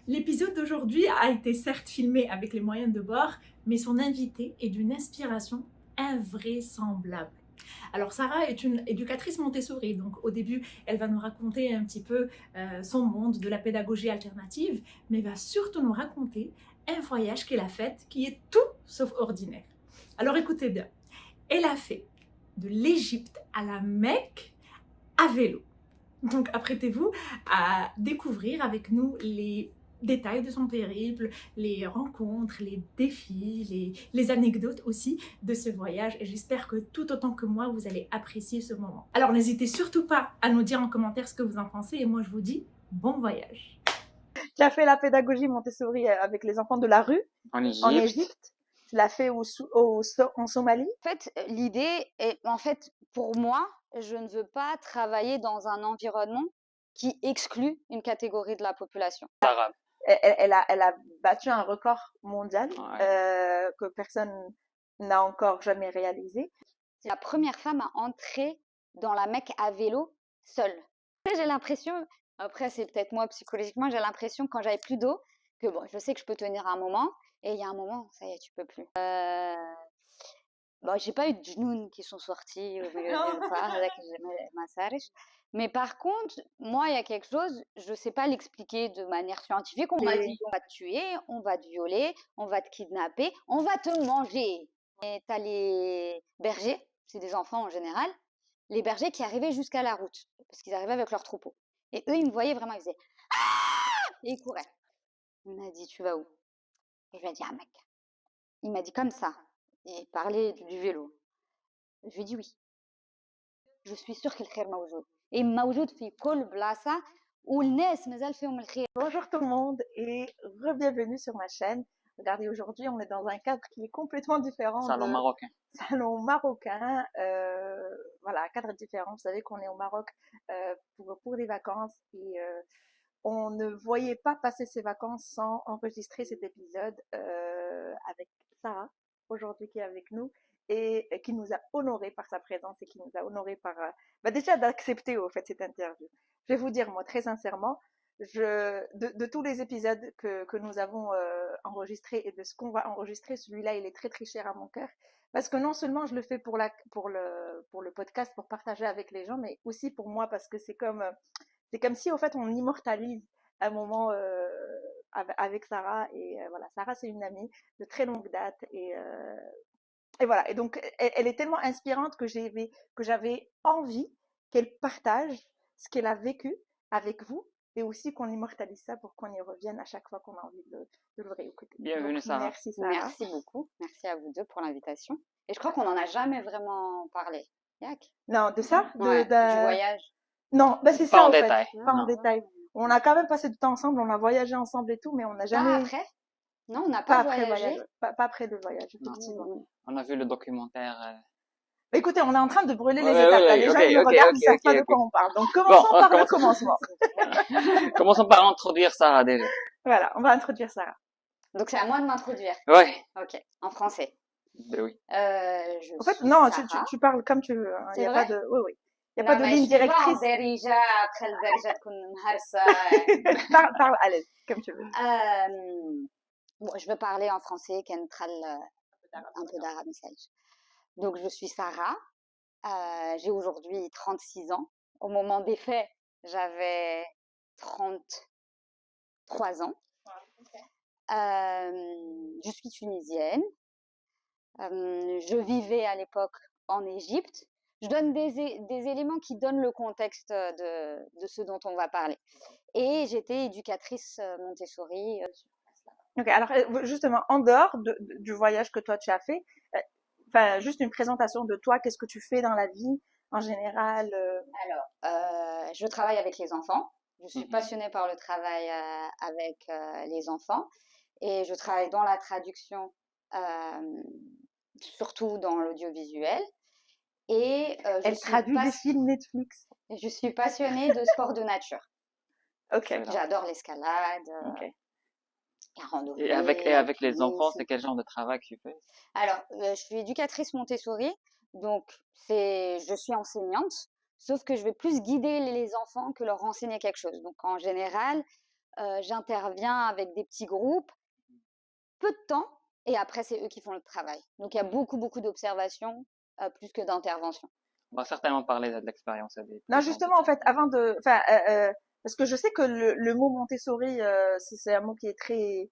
L'épisode d'aujourd'hui a été certes filmé avec les moyens de bord, mais son invité est d'une inspiration invraisemblable. Alors Sarah est une éducatrice Montessori, donc au début elle va nous raconter un petit peu son monde de la pédagogie alternative, mais va surtout nous raconter un voyage qu'elle a fait qui est tout sauf ordinaire. Alors écoutez bien, elle a fait de l'Égypte à la Mecque à vélo. Donc apprêtez-vous à découvrir avec nous les détails de son périple, les rencontres, les défis, les anecdotes aussi de ce voyage. Et j'espère que tout autant que moi, vous allez apprécier ce moment. Alors n'hésitez surtout pas à nous dire en commentaire ce que vous en pensez. Et moi, je vous dis bon voyage. Tu as fait la pédagogie Montessori avec les enfants de la rue En en Égypte. Égypte. Tu l'as fait en Somalie. En fait, l'idée est, pour moi, je ne veux pas travailler dans un environnement qui exclut une catégorie de la population. Arabe. Elle a battu un record mondial Ouais. que personne n'a encore jamais réalisé. C'est la première femme à entrer dans la Mecque à vélo seule. J'ai l'impression, après c'est peut-être moi psychologiquement, j'ai l'impression quand j'avais plus d'eau, que bon, je sais que je peux tenir un moment, et il y a un moment, ça y est, tu peux plus. Bon, j'ai pas eu de genoux qui sont sortis au milieu de nulle part, avec ma sarèche. Mais par contre, moi, il y a quelque chose, je sais pas l'expliquer de manière scientifique. On m'a dit, on va te tuer, on va te violer, on va te kidnapper, on va te manger. Et t'as les bergers, c'est des enfants en général, les bergers qui arrivaient jusqu'à la route, parce qu'ils arrivaient avec leur troupeau. Et eux, ils me voyaient vraiment, ils faisaient « Ah !» et ils couraient. Il m'a dit « Tu vas où ?» Et je lui ai dit « Ah mec !» Il m'a dit comme ça, et parlait du vélo. Je lui ai dit oui. Je suis sûre que le khair mawjoud. Et mawjoud fi kol blasa où الناس مازال فيهم الخير. Bonjour tout le monde et re-bienvenue sur ma chaîne. Regardez, aujourd'hui, on est dans un cadre qui est complètement différent. Salon marocain. Salon marocain. Voilà, cadre différent. Vous savez qu'on est au Maroc pour des vacances et on ne voyait pas passer ces vacances sans enregistrer cet épisode avec Sarah, aujourd'hui qui est avec nous et qui nous a honoré par sa présence et qui nous a honoré par déjà d'accepter au fait cette interview. Je vais vous dire moi très sincèrement, de tous les épisodes que nous avons enregistrés et de ce qu'on va enregistrer, celui-là il est très très cher à mon cœur parce que non seulement je le fais pour le podcast pour partager avec les gens, mais aussi pour moi parce que c'est comme si au fait on immortalise un moment avec Sarah et voilà, Sarah c'est une amie de très longue date et voilà, et donc elle est tellement inspirante que j'avais envie qu'elle partage ce qu'elle a vécu avec vous et aussi qu'on immortalise ça pour qu'on y revienne à chaque fois qu'on a envie de le réécouter. Bienvenue donc, Sarah. Merci Sarah. Merci beaucoup. Merci à vous deux pour l'invitation. Et je crois qu'on n'en a jamais vraiment parlé. Yak. Non, de ça Ouais, du voyage. Non, bah c'est Pas ça en en fait. détail. Pas en Non. détail. On a quand même passé du temps ensemble, on a voyagé ensemble et tout, mais on n'a Pas jamais... après. Non, on n'a Pas pas après voyagé. voyage, pas après le voyage, effectivement. On a vu le documentaire. Bah, écoutez, on est en train de brûler les Ouais, étapes. ouais, Là. Les ok, gens, ils nous ok, regardent, ok, ils savent ok, pas de ok. quoi on parle. Donc, commençons on par le commence. commencement. Commençons par introduire Sarah déjà. Voilà, on va introduire Sarah. Donc c'est à moi de m'introduire. Ouais. Ok, en français. Ben oui. Je En fait, suis non, Sarah. tu parles comme tu veux. Il C'est y a vrai pas de, oui, oui. Il y a Non, pas de mais ligne je suis pas en directrice. derija, après le derija تكون مهرسة. Parle à l'aise, comme tu veux. Bon, je vais parler en français, un peu d'arabe, message. Donc, je suis Sarah. J'ai aujourd'hui 36 ans. Au moment des faits, j'avais 33 ans. Je suis tunisienne. Je vivais à l'époque en Égypte. Je donne des éléments qui donnent le contexte de ce dont on va parler. Et j'étais éducatrice Montessori. Ok, alors justement, en dehors du voyage que toi tu as fait, enfin juste une présentation de toi, qu'est-ce que tu fais dans la vie en général. Alors, je travaille avec les enfants. Je suis passionnée par le travail avec les enfants et je travaille dans la traduction, surtout dans l'audiovisuel. Et Elle traduit des films Netflix. Je suis passionnée de sport de nature. Ok. J'adore l'escalade, Ok. la randonnée. Et avec les enfants, c'est quel genre de travail que tu fais? Alors, je suis éducatrice Montessori, donc je suis enseignante, sauf que je vais plus guider les enfants que leur enseigner quelque chose. Donc, en général, j'interviens avec des petits groupes, peu de temps, et après, c'est eux qui font le travail. Donc, il y a beaucoup d'observations plus que d'interventions. On va certainement parler de l'expérience des Non, prochains justement, en entretiens. fait, parce que je sais que le mot Montessori, c'est un mot qui est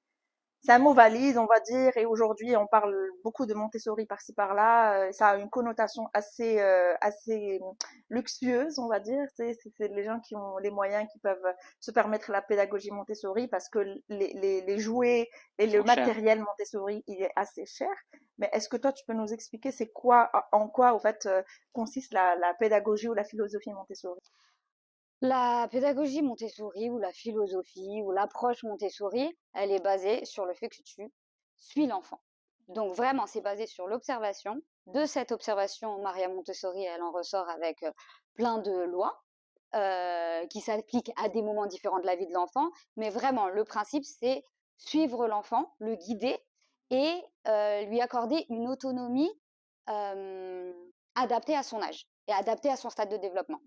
c'est un mot valise, on va dire, et aujourd'hui, on parle beaucoup de Montessori par-ci par-là. Ça a une connotation assez luxueuse, on va dire. C'est les gens qui ont les moyens, qui peuvent se permettre la pédagogie Montessori, parce que les jouets et Ils le sont chers. matériel Montessori, il est assez cher. Mais est-ce que toi, tu peux nous expliquer c'est quoi, en quoi, au fait, consiste la pédagogie ou la philosophie Montessori? La pédagogie Montessori ou la philosophie ou l'approche Montessori, elle est basée sur le fait que tu suis l'enfant. Donc vraiment, c'est basé sur l'observation. De cette observation, Maria Montessori, elle en ressort avec plein de lois qui s'appliquent à des moments différents de la vie de l'enfant. Mais vraiment, le principe, c'est suivre l'enfant, le guider et lui accorder une autonomie adaptée à son âge et adaptée à son stade de développement.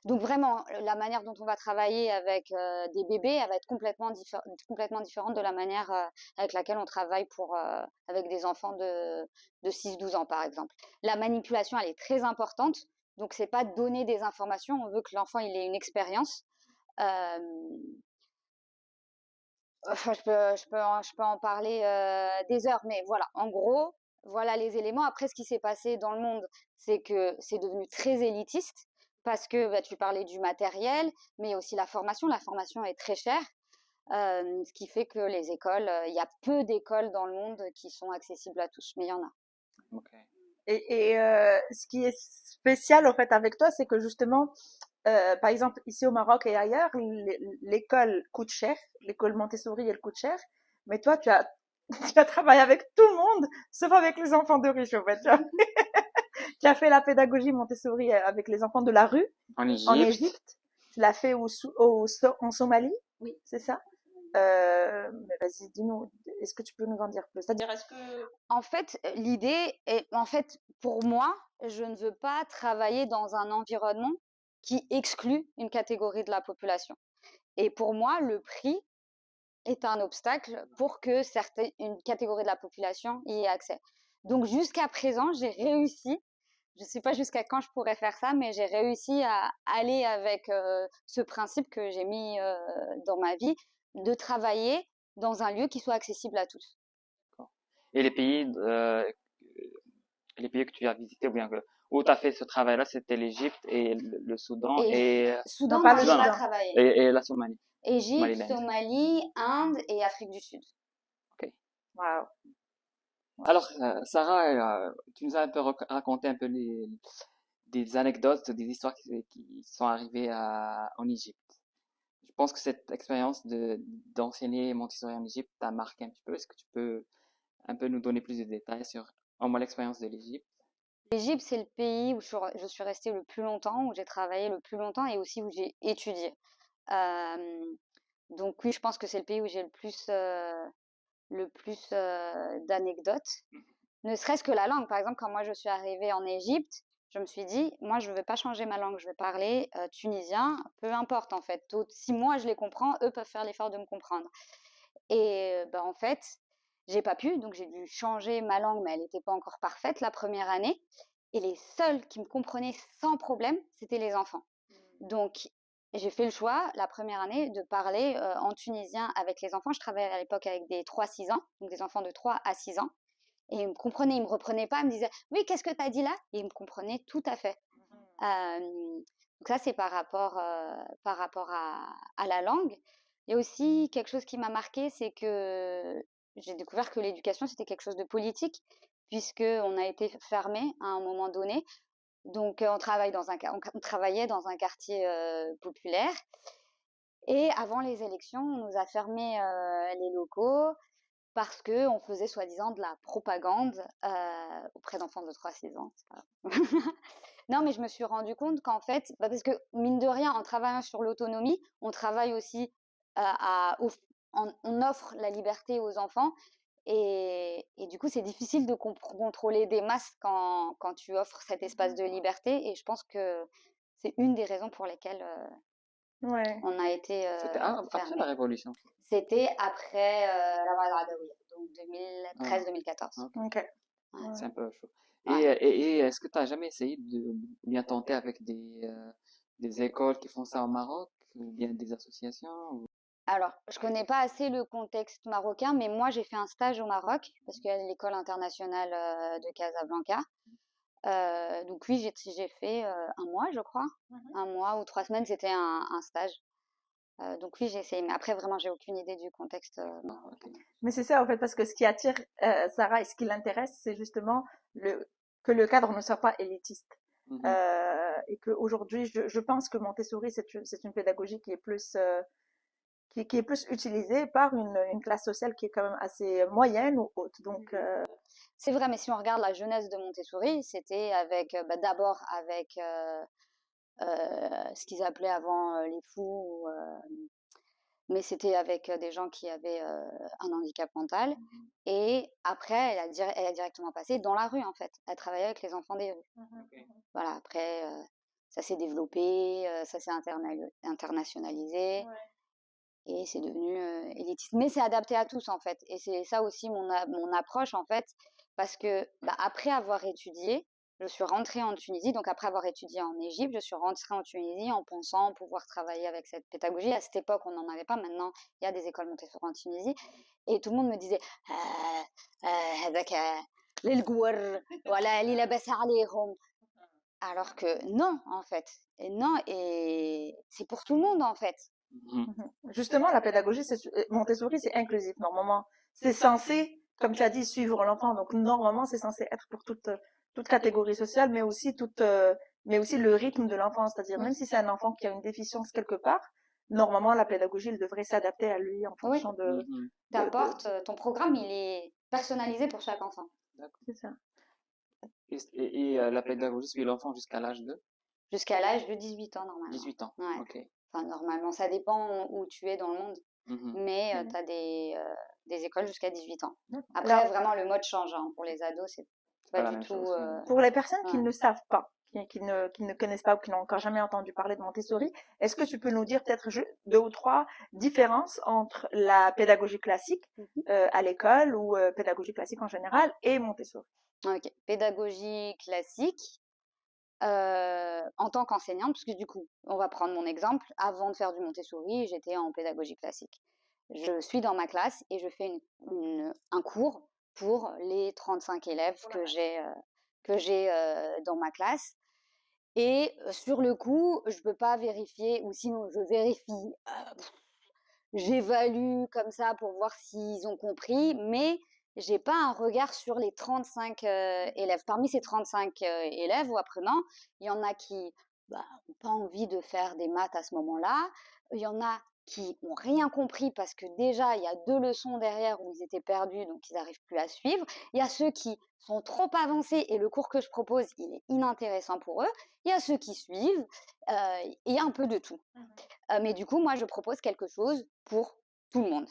Donc vraiment, la manière dont on va travailler avec des bébés, elle va être complètement différente de la manière avec laquelle on travaille avec des enfants de 6-12 ans, par exemple. La manipulation, elle est très importante. Donc, c'est pas donner des informations. On veut que l'enfant il ait une expérience. Euh, enfin, je peux en parler des heures, mais voilà. En gros, voilà les éléments. Après, ce qui s'est passé dans le monde, c'est que c'est devenu très élitiste parce que bah, tu parlais du matériel, mais aussi la formation. La formation est très chère, ce qui fait que les écoles, il y a peu d'écoles dans le monde qui sont accessibles à tous, mais il y en a. Ok. Ce qui est spécial, en fait, avec toi, c'est que justement, par exemple, ici au Maroc et ailleurs, l'école coûte cher. L'école Montessori, elle coûte cher. Mais toi, tu as travaillé avec tout le monde, sauf avec les enfants de riches, en fait. Tu as fait la pédagogie Montessori avec les enfants de la rue En en Égypte, Égypte. Tu l'as fait en Somalie. Oui. C'est ça? Mais vas-y, dis-nous, est-ce que tu peux nous en dire plus? C'est-à-dire, est-ce que... En fait, l'idée est, en fait, pour moi, je ne veux pas travailler dans un environnement qui exclut une catégorie de la population. Et pour moi, le prix est un obstacle pour que une catégorie de la population y ait accès. Donc jusqu'à présent, j'ai réussi, je ne sais pas jusqu'à quand je pourrais faire ça, mais j'ai réussi à aller avec ce principe que j'ai mis dans ma vie, de travailler dans un lieu qui soit accessible à tous. et les pays que tu as visités, ou bien où tu as fait ce travail-là, c'était l'Égypte et le Soudan Et et, Non, Soudan, pas non, le j'ai pas Soudan. travaillé. et la Somalie, Égypte, Somaliland. Somalie, Inde et Afrique du Sud. Ok. Waouh. Alors, Sarah, tu nous as un peu raconté un peu des anecdotes, des histoires qui sont arrivées en Égypte. Je pense que cette expérience d'enseigner Montessori en Égypte t'a marqué un petit peu. Est-ce que tu peux un peu nous donner plus de détails sur au moins l'expérience de l'Égypte? L'Égypte, c'est le pays où je suis restée le plus longtemps, où j'ai travaillé le plus longtemps et aussi où j'ai étudié. Euh, donc oui, je pense que c'est le pays où j'ai le plus d'anecdotes. Ne serait-ce que la langue. Par exemple, quand moi je suis arrivée en Égypte, je me suis dit, moi je ne vais pas changer ma langue, je vais parler tunisien, peu importe en fait. Si moi je les comprends, eux peuvent faire l'effort de me comprendre. Et bah, en fait, j'ai pas pu, donc j'ai dû changer ma langue, mais elle n'était pas encore parfaite la première année. Et les seuls qui me comprenaient sans problème, c'était les enfants. Donc, j'ai fait le choix, la première année, de parler en tunisien avec les enfants. Je travaillais à l'époque avec des 3-6 ans, donc des enfants de 3 à 6 ans. Et ils me comprenaient, ils me reprenaient pas, ils me disaient oui, qu'est-ce que tu as dit là? Et ils me comprenaient tout à fait. Donc ça, c'est par rapport à la langue. Il y a aussi quelque chose qui m'a marqué, c'est que j'ai découvert que l'éducation, c'était quelque chose de politique, puisqu'on a été fermé à un moment donné. Donc, on travaillait dans un quartier populaire. Et avant les élections, on nous a fermé les locaux parce qu'on faisait soi-disant de la propagande auprès d'enfants de 3-6 ans. Non, mais je me suis rendu compte qu'en fait, parce que mine de rien, en travaillant sur l'autonomie, on travaille aussi on offre la liberté aux enfants. Et du coup, c'est difficile de contrôler des masses quand tu offres cet espace de liberté. Et je pense que c'est une des raisons pour lesquelles Ouais. On a été C'était après la fermés. Révolution. C'était après la Ouagadougou, donc Ah, 2013-2014. ok. Ok. Ouais. Ouais. C'est un peu chaud. Ouais. Et est-ce que tu as jamais essayé de bien tenter avec des écoles qui font ça au Maroc ou bien des associations Alors, je connais pas assez le contexte marocain, mais moi j'ai fait un stage au Maroc parce qu'il y a l'école internationale de Casablanca. Donc oui, j'ai fait 1 mois, je crois, 1 mois ou 3 semaines, c'était un stage. Donc oui, j'ai essayé, mais après vraiment, j'ai aucune idée du contexte marocain. Mais c'est ça, en fait, parce que ce qui attire Sarah et ce qui l'intéresse, c'est justement que le cadre ne soit pas élitiste. Mhm. Et qu'aujourd'hui, je pense que Montessori, c'est une pédagogie qui est plus, qui est plus utilisée par une classe sociale qui est quand même assez moyenne ou haute. Donc, C'est vrai, mais si on regarde la jeunesse de Montessori, c'était avec d'abord avec ce qu'ils appelaient avant les fous, mais c'était avec des gens qui avaient un handicap mental. Et après, elle a directement passé dans la rue, en fait. Elle travaillait avec les enfants des rues. Voilà, après, ça s'est développé, ça s'est internationalisé. Et c'est devenu élitiste. Mais c'est adapté à tous, en fait. Et c'est ça aussi mon approche, en fait, parce que après avoir étudié, je suis rentrée en Tunisie. Donc après avoir étudié en Égypte, je suis rentrée en Tunisie en pensant pouvoir travailler avec cette pédagogie. À cette époque, on n'en avait pas. Maintenant, il y a des écoles Montessori en Tunisie. Et tout le monde me disait هذاك للقور ولا اللي لاباس عليهم. Alors que non, en fait. Et non, et c'est pour tout le monde, en fait. Mhm. justement, la pédagogie, Montessori, c'est inclusif. Normalement, c'est censé, comme tu as dit, suivre l'enfant. Donc, normalement, c'est censé être pour toute catégorie sociale, mais aussi le rythme de l'enfant. C'est-à-dire, même si c'est un enfant qui a une déficience quelque part, normalement, la pédagogie, il devrait s'adapter à lui en Oui, fonction Mhm. t'apportes, ton programme, il est personnalisé pour chaque enfant. D'accord. c'est ça. La pédagogie suit l'enfant jusqu'à l'âge de Jusqu'à l'âge de 18 ans, normalement. 18 ans. Ouais. Ok. Enfin, normalement, ça dépend où tu es dans le monde. Mhm. Mais tu as des écoles jusqu'à 18 ans. Après, Alors, vraiment, le mode change. Hein. Pour les ados, c'est Pas pas la du même tout. chose. pour les personnes qui Ouais. ne savent pas, qui ne connaissent pas ou qui n'ont encore jamais entendu parler de Montessori, est-ce que tu peux nous dire peut-être deux ou trois différences entre la pédagogie classique à l'école ou pédagogie classique en général et Montessori? Ok. Pédagogie classique. En tant qu'enseignante, parce que du coup, on va prendre mon exemple. Avant de faire du Montessori, j'étais en pédagogie classique. Je suis dans ma classe et je fais un cours pour les 35 élèves que j'ai dans ma classe. Et sur le coup, je peux pas vérifier, ou sinon je vérifie, j'évalue comme ça pour voir s'ils ont compris, mais j'ai pas un regard sur les 35 élèves. Parmi ces 35 élèves ou apprenants, il y en a qui ont pas envie de faire des maths à ce moment-là. Il y en a qui ont rien compris parce que déjà il y a 2 leçons derrière où ils étaient perdus, donc ils n'arrivent plus à suivre. Il y a ceux qui sont trop avancés et le cours que je propose, il est inintéressant pour eux. Il y a ceux qui suivent, et il y a un peu de tout. Mais du coup, moi, je propose quelque chose pour tout le monde.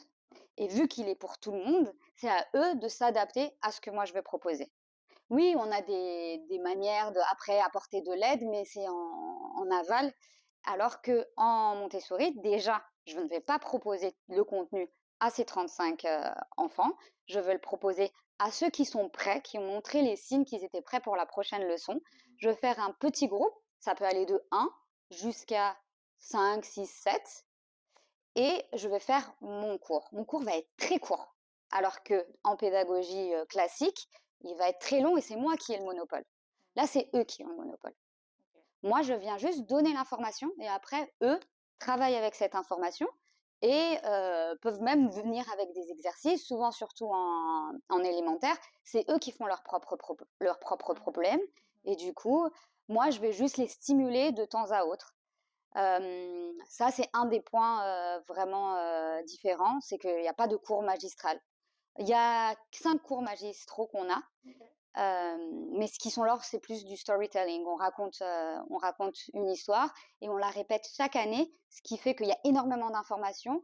Et vu qu'il est pour tout le monde, c'est à eux de s'adapter à ce que moi je vais proposer. Oui, on a des manières de après apporter de l'aide, mais c'est en aval. Alors que en Montessori, déjà, je ne vais pas proposer le contenu à ces 35 enfants. Je vais le proposer à ceux qui sont prêts, qui ont montré les signes qu'ils étaient prêts pour la prochaine leçon. Je vais faire un petit groupe, ça peut aller de 1 jusqu'à 5, 6, 7, et je vais faire mon cours. Mon cours va être très court, alors que en pédagogie classique, il va être très long et c'est moi qui ai le monopole. Là, c'est eux qui ont le monopole. Moi, je viens juste donner l'information et après, eux travaillent avec cette information et peuvent même venir avec des exercices, souvent surtout en élémentaire. C'est eux qui font leurs propres problèmes et du coup, moi, je vais juste les stimuler de temps à autre. Ça, c'est un des points vraiment différents, c'est qu'il n'y a pas de cours magistral. Il y a 5 cours magistraux qu'on a, mais ce qui sont là, c'est plus du storytelling. On raconte une histoire et on la répète chaque année, ce qui fait qu'il y a énormément d'informations.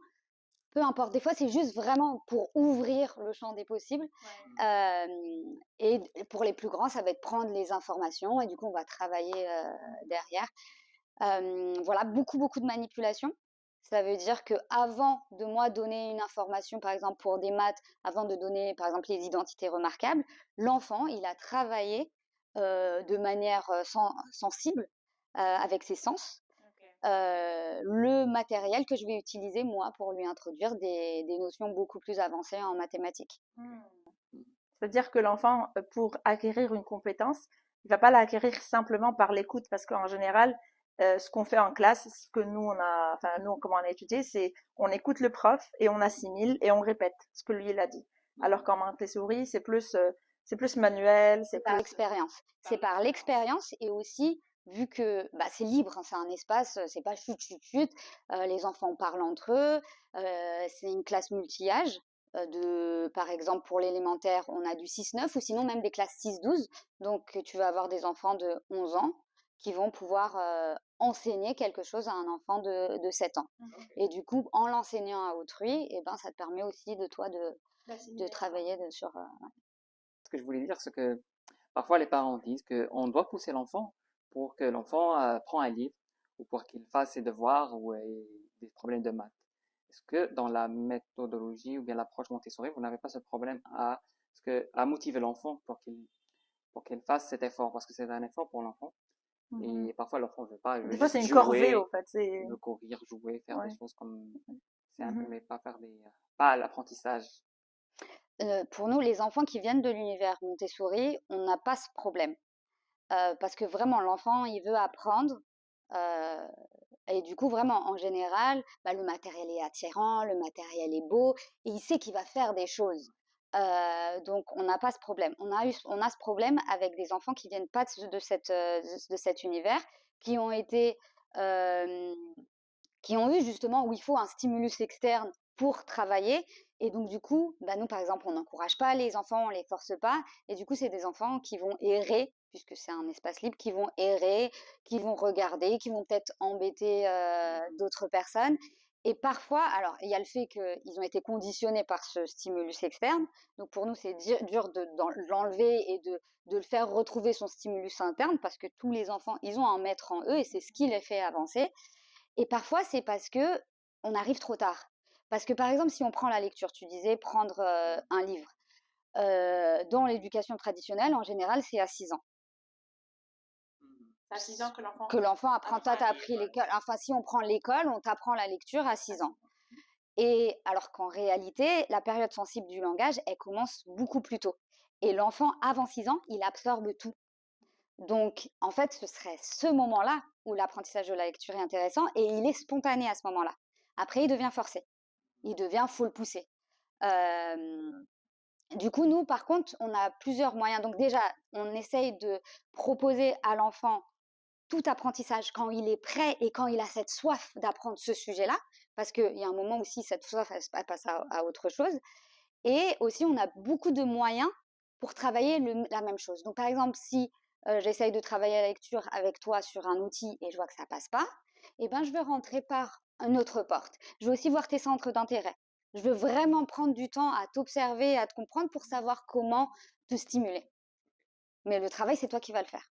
Peu importe, des fois, c'est juste vraiment pour ouvrir le champ des possibles. Et pour les plus grands, ça va être prendre les informations et du coup, on va travailler derrière. Voilà, beaucoup, beaucoup de manipulation. Ça veut dire que avant de moi donner une information, par exemple pour des maths, avant de donner par exemple les identités remarquables, l'enfant, il a travaillé de manière sensible, avec ses sens, le matériel que je vais utiliser moi pour lui introduire des notions beaucoup plus avancées en mathématiques. C'est-à-dire que l'enfant, pour acquérir une compétence, il va pas l'acquérir simplement par l'écoute, parce qu'en général, ce qu'on fait en classe, ce que nous on a, enfin nous comment on a étudié, c'est on écoute le prof et on assimile et on répète ce que lui il a dit. Alors qu'en Montessori, c'est plus manuel, c'est C'est par plus l'expérience. C'est par l'expérience et aussi, vu que bah, c'est libre, hein, c'est un espace, c'est pas chut, chut, chut, les enfants parlent entre eux, c'est une classe multi-âge. Par exemple, pour l'élémentaire, on a du 6-9 ou sinon même des classes 6-12. Donc, tu vas avoir des enfants de 11 ans qui vont pouvoir enseigner quelque chose à un enfant de 7 ans. Et du coup, en l'enseignant à autrui, eh ben, ça te permet aussi de toi de travailler sur. Ce que je voulais dire, c'est que parfois les parents disent qu'on doit pousser l'enfant pour que l'enfant prend un livre ou pour qu'il fasse ses devoirs ou des problèmes de maths. Est-ce que dans la méthodologie ou bien l'approche Montessori, vous n'avez pas ce problème à motiver l'enfant pour qu'il fasse cet effort parce que c'est un effort pour l'enfant et parfois l'enfant ne veut pas, il veut des fois juste c'est une corvée jouer, au fait. il veut courir, jouer, faire des Ouais. choses comme c'est un peu mais pas l'apprentissage. Pour nous, les enfants qui viennent de l'univers Montessori, on n'a pas ce problème. Parce que vraiment, l'enfant, il veut apprendre. euh, et du coup, vraiment, en général, bah, le matériel est attirant, le matériel est beau, et il sait qu'il va faire des choses. Donc, on n'a pas ce problème. On a ce problème avec des enfants qui viennent pas de cet univers, qui ont été, euh, qui ont eu justement où il faut un stimulus externe pour travailler. Et donc, du coup, bah, nous, par exemple, on n'encourage pas les enfants, on les force pas. Et du coup, c'est des enfants qui vont errer, puisque c'est un espace libre, qui vont errer, qui vont regarder, qui vont peut-être embêter d'autres personnes. Et parfois, alors, il y a le fait qu'ils ont été conditionnés par ce stimulus externe. Donc, pour nous, c'est dur de l'enlever et de le faire retrouver son stimulus interne, parce que tous les enfants, ils ont un maître en eux et c'est ce qui les fait avancer. Et parfois, c'est parce que on arrive trop tard. Parce que par exemple, si on prend la lecture, tu disais prendre un livre. Dans l'éducation traditionnelle, en général, c'est à 6 ans C'est à 6 ans que l'enfant que l'enfant apprend. Toi, t'as appris l'école. Enfin, si on prend l'école, on t'apprend la lecture à 6 ans. Et alors qu'en réalité, la période sensible du langage, elle commence beaucoup plus tôt. Et l'enfant, avant 6 ans, il absorbe tout. Donc, en fait, ce serait ce moment-là où l'apprentissage de la lecture est intéressant et il est spontané à ce moment-là. Après, il devient forcé. Il devient, faut le pousser. Du coup, nous, par contre, on a plusieurs moyens. Donc déjà, on essaye de proposer à l'enfant tout apprentissage quand il est prêt et quand il a cette soif d'apprendre ce sujet-là, parce qu'il y a un moment aussi, cette soif, elle passe à autre chose. Et aussi, on a beaucoup de moyens pour travailler la même chose. Donc, par exemple, si j'essaye de travailler la lecture avec toi sur un outil et je vois que ça ne passe pas, eh ben, je vais rentrer par une autre porte. Je veux aussi voir tes centres d'intérêt. Je veux vraiment prendre du temps à t'observer, à te comprendre pour savoir comment te stimuler. Mais le travail, c'est toi qui vas le faire.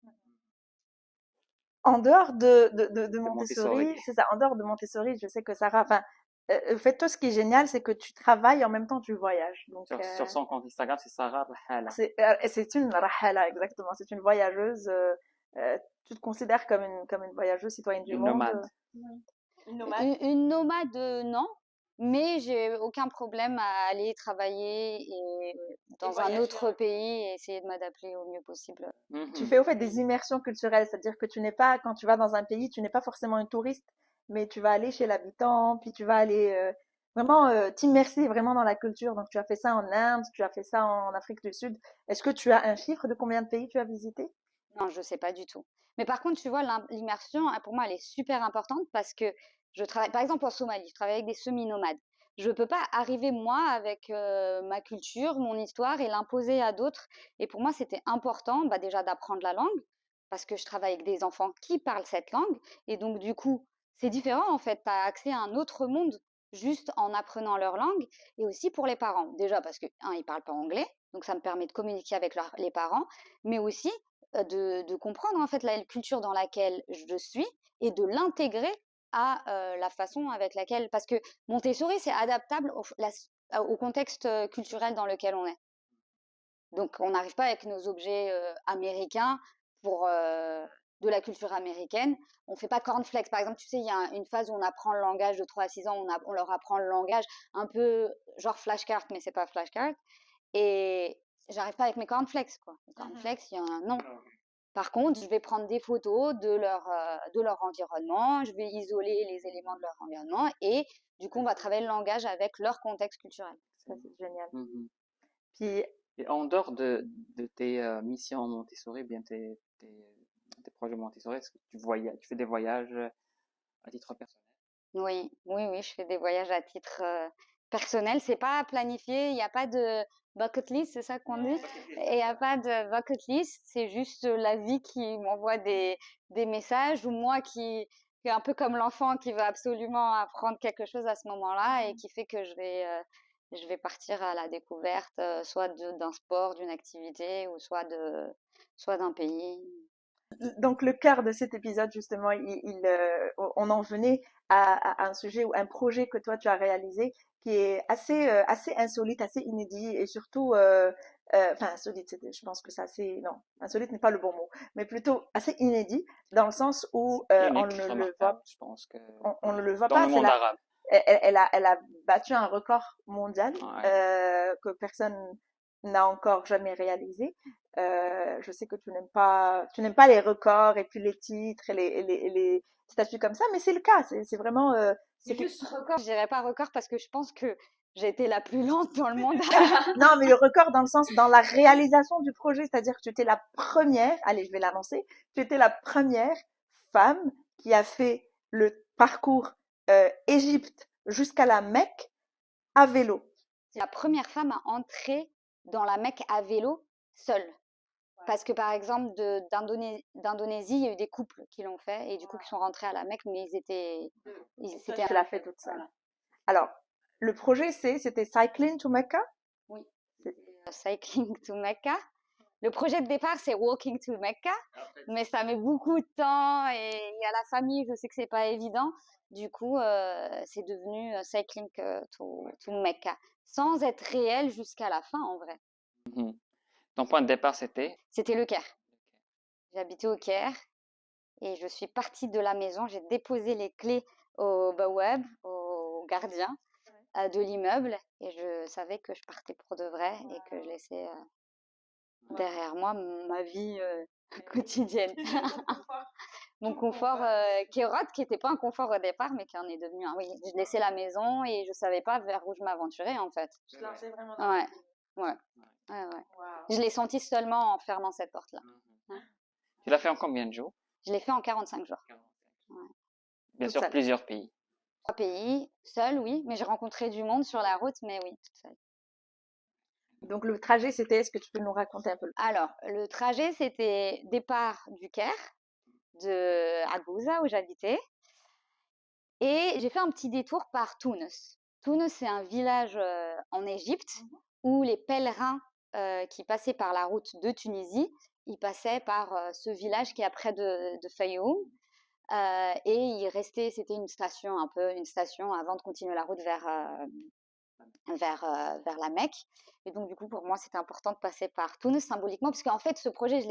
En dehors de Montessori. Montessori, c'est ça, en dehors de Montessori, je sais que Sarah, enfin, en fait, toi, ce qui est génial, c'est que tu travailles et en même temps tu voyages. Donc, Sur son compte Instagram, c'est Sarah Rahala. c'est une rahala, exactement. C'est une voyageuse. Tu te considères comme une voyageuse citoyenne du Une monde. nomade. Une nomade. Une nomade, non. Mais j'ai aucun problème à aller travailler dans un autre pays et essayer de m'adapter au mieux possible. Tu fais au fait des immersions culturelles, c'est-à-dire que tu n'es pas, quand tu vas dans un pays, tu n'es pas forcément un touriste, mais tu vas aller chez l'habitant, puis tu vas aller vraiment t'immerser vraiment dans la culture. Donc tu as fait ça en Inde, tu as fait ça en Afrique du Sud. Est-ce que tu as un chiffre de combien de pays tu as visité? Non, je sais pas du tout. Mais par contre, tu vois, l'immersion, pour moi, elle est super importante parce que je travaille, par exemple, en Somalie, je travaille avec des semi-nomades. Je peux pas arriver, moi, avec ma culture, mon histoire et l'imposer à d'autres. Et pour moi, c'était important, bah, déjà d'apprendre la langue parce que je travaille avec des enfants qui parlent cette langue. Et donc, du coup, c'est différent, en fait. Tu as accès à un autre monde juste en apprenant leur langue. Et aussi pour les parents. Déjà parce que, un, ils parlent pas anglais. Donc, ça me permet de communiquer avec les parents. Mais aussi, de comprendre en fait la culture dans laquelle je suis et de l'intégrer à la façon avec laquelle... Parce que Montessori, c'est adaptable au contexte culturel dans lequel on est. Donc, on n'arrive pas avec nos objets américains pour de la culture américaine. On ne fait pas cornflakes. Par exemple, tu sais, il y a une phase où on apprend le langage de 3 à 6 ans, on leur apprend le langage un peu genre flashcard, mais c'est pas flashcard. Et j'arrive pas avec mes cornflakes, quoi. Les cornflakes, il y a un non. Par contre, je vais prendre des photos de leur environnement, je vais isoler les éléments de leur environnement et du coup, on va travailler le langage avec leur contexte culturel. Ça, c'est génial. Mhm. Puis, Et en dehors de tes missions Montessori, bien tes projets Montessori, est-ce que tu fais des voyages à titre personnel? Oui, oui, oui, je fais des voyages à titre personnel. C'est pas planifié, il n'y a pas de bucket list, c'est ça qu'on dit? Et il n'y a pas de bucket list, c'est juste la vie qui m'envoie des messages ou moi qui est un peu comme l'enfant qui veut absolument apprendre quelque chose à ce moment-là et qui fait que je vais partir à la découverte, soit d'un sport, d'une activité ou soit d'un pays. donc le cœur de cet épisode, justement, on en venait à un sujet ou un projet que toi tu as réalisé qui est assez insolite, assez inédit et surtout, enfin insolite, je pense que c'est assez, non, insolite n'est pas le bon mot, mais plutôt assez inédit dans le sens où on ne le voit, remarquable, je pense que on ne le voit dans pas. le monde arabe. Elle a battu un record mondial Ouais. que personne n'a encore jamais réalisé. Je sais que tu n'aimes pas les records et puis les titres et les statuts comme ça, mais c'est le cas. C'est vraiment. C'est juste record. Je dirais pas record parce que je pense que j'ai été la plus lente dans le monde. Non, mais le record dans le sens, dans la réalisation du projet, c'est-à-dire que tu étais la première, allez, je vais l'annoncer, tu étais la première femme qui a fait le parcours Égypte jusqu'à la Mecque à vélo. C'est la première femme à entrer dans la Mecque à vélo seule. Parce que par exemple, d'Indonésie, il y a eu des couples qui l'ont fait et du coup qui sont rentrés à la Mecque, mais c'était. Tu l'as fait toute seule. Voilà. Alors, le projet c'était Cycling to Mecca. Oui. Cycling to Mecca. Le projet de départ, c'est Walking to Mecca, mais ça met beaucoup de temps et il y a la famille, je sais que c'est pas évident. Du coup, c'est devenu Cycling to Mecca, sans être réel jusqu'à la fin en vrai. Mhm. Ton point de départ, c'était? C'était le Caire. J'habitais au Caire et je suis partie de la maison. J'ai déposé les clés au bawab, au gardien de l'immeuble et je savais que je partais pour de vrai et que je laissais derrière moi ma vie quotidienne. Mon confort Kérote, qui n'était pas un confort au départ, mais qui en est devenu un. Oui, je laissais la maison et je savais pas vers où je m'aventurais en fait. Je lançais vraiment. Ouais. Ouais. Wow. Je l'ai senti seulement en fermant cette porte-là. Tu l'as fait en combien de jours? Je l'ai fait en 45 jours. Ouais. Bien sûr, plusieurs pays. 3 pays, seule, oui, mais j'ai rencontré du monde sur la route, mais oui, toute seule. Donc le trajet, c'était, est-ce que tu peux nous raconter un peu? Alors, le trajet, c'était départ du Caire, de Agouza, où j'habitais, et j'ai fait un petit détour par Tunis. Tunis, c'est un village en Égypte où les pèlerins qui passaient par la route de Tunisie, ils passaient par ce village qui est près de Fayoum. Et il restait, c'était une station avant de continuer la route vers la Mecque. Et donc, du coup, pour moi, c'était important de passer par Tunis symboliquement, parce qu'en fait, ce projet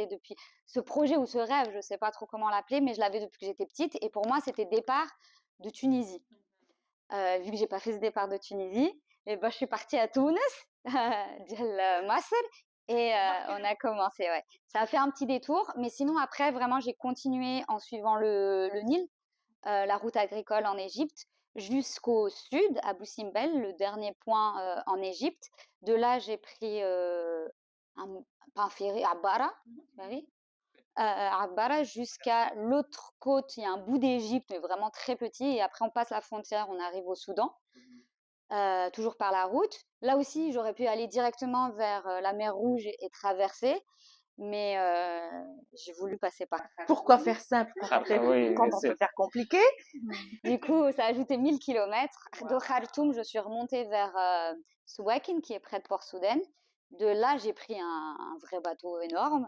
ou ce rêve, je ne sais pas trop comment l'appeler, mais je l'avais depuis que j'étais petite. Et pour moi, c'était départ de Tunisie. Vu que j'ai pas fait ce départ de Tunisie, et ben, je suis partie à Tunis, Masr, et on a commencé. Ouais. Ça a fait un petit détour, mais sinon, après, vraiment, j'ai continué en suivant le Nil, la route agricole en Égypte, jusqu'au sud, à Bou Simbel, le dernier point en Égypte. De là, j'ai pris un ferry à Bara, à Bara jusqu'à l'autre côte. Il y a un bout d'Égypte, mais vraiment très petit. Et après, on passe la frontière, on arrive au Soudan, toujours par la route. Là aussi, j'aurais pu aller directement vers la mer Rouge et traverser. Mais j'ai voulu passer par. Pourquoi faire simple quand on peut faire compliqué? Du coup, ça a ajouté 1000 km. De Khartoum, je suis remontée vers Souakin, qui est près de Port Soudan. De là, j'ai pris un vrai bateau énorme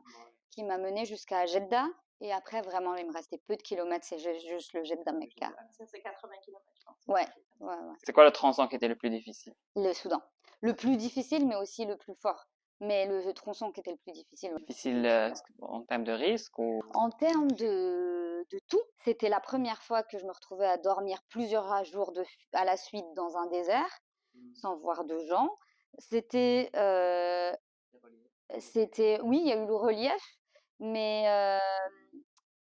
qui m'a menée jusqu'à Jeddah. Et après, vraiment, il me restait peu de kilomètres. C'est juste le Jeddah-Mecca. Ça, c'est 80 km, je pense. Ouais. C'est quoi le tronçon qui était le plus difficile? Le Soudan. Le plus difficile, mais aussi le plus fort. Mais le tronçon qui était le plus difficile. Difficile en termes de risque ou... En termes de tout, c'était la première fois que je me retrouvais à dormir plusieurs jours à la suite dans un désert, sans voir de gens. C'était, oui, il y a eu le relief, mais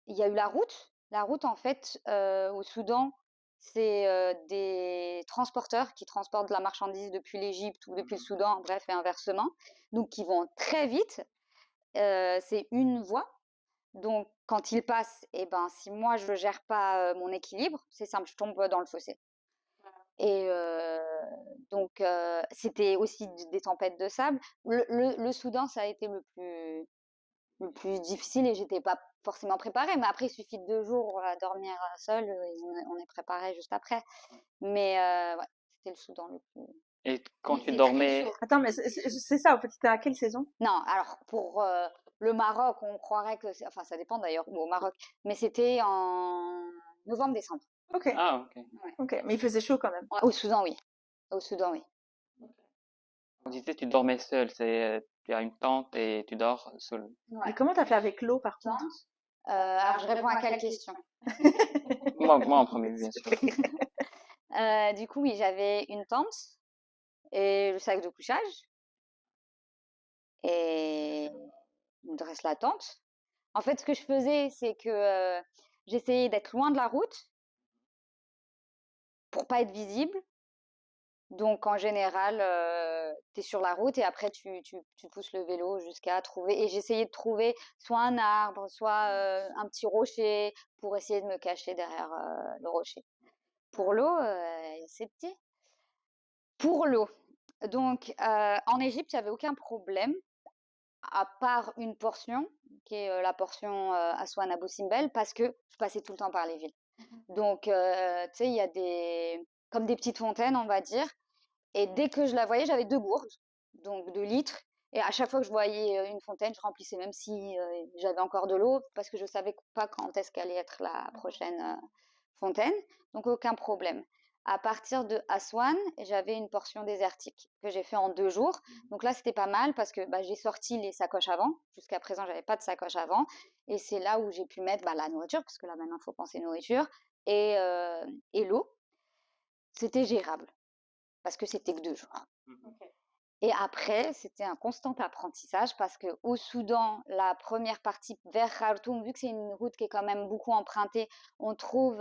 il y a eu la route. La route, en fait, au Soudan, c'est des transporteurs qui transportent de la marchandise depuis l'Égypte ou depuis le Soudan, bref, et inversement. Donc, qui vont très vite. C'est une voie. Donc, quand ils passent, eh ben, si moi, je ne gère pas mon équilibre, c'est simple, je tombe dans le fossé. Et donc, c'était aussi des tempêtes de sable. Le Soudan, ça a été le plus difficile et j'étais pas forcément préparée. Mais après, il suffit de 2 jours à dormir seul et on est préparé juste après. Mais ouais, c'était le Soudan le plus. Et quand Il tu faisait très dormais, chaud. Attends, mais c'est ça, en fait, c'était à quelle saison? Non, alors pour le Maroc, on croirait que enfin ça dépend d'ailleurs où au Maroc, mais c'était en novembre-décembre. Ok, ah ok. ok, mais il faisait chaud quand même. Au Soudan, oui. Au Soudan, oui. On disait tu dormais seul, tu as une tente et tu dors seul. Et comment t'as fait avec l'eau, par contre? Alors je réponds à quelle question? Moi en premier, bien sûr. Du coup, oui, j'avais une tente et le sac de couchage et il me reste la tente. En fait, ce que je faisais, c'est que j'essayais d'être loin de la route pour pas être visible. Donc en général, tu es sur la route et après tu pousses le vélo jusqu'à trouver et j'essayais de trouver soit un arbre, soit, un petit rocher pour essayer de me cacher derrière, le rocher. Pour l'eau, c'est petit. Pour l'eau, donc en Égypte, il y avait aucun problème, à part une portion qui est, la portion, Aswan Abou Simbel parce que je passais tout le temps par les villes. Donc tu sais, il y a comme des petites fontaines, on va dire. Et dès que je la voyais, j'avais 2 gourdes, donc 2 litres. Et à chaque fois que je voyais une fontaine, je remplissais, même si j'avais encore de l'eau, parce que je ne savais pas quand est-ce qu'allait être la prochaine fontaine. Donc aucun problème. À partir de Aswan, j'avais une portion désertique que j'ai fait en 2 jours. Donc là, c'était pas mal parce que j'ai sorti les sacoches avant. Jusqu'à présent, j'avais pas de sacoche avant. Et c'est là où j'ai pu mettre la nourriture, parce que là maintenant, il faut penser nourriture, et l'eau. C'était gérable parce que c'était que 2 jours. Et après, c'était un constant apprentissage parce qu'au Soudan, la première partie vers Khartoum, vu que c'est une route qui est quand même beaucoup empruntée, on trouve,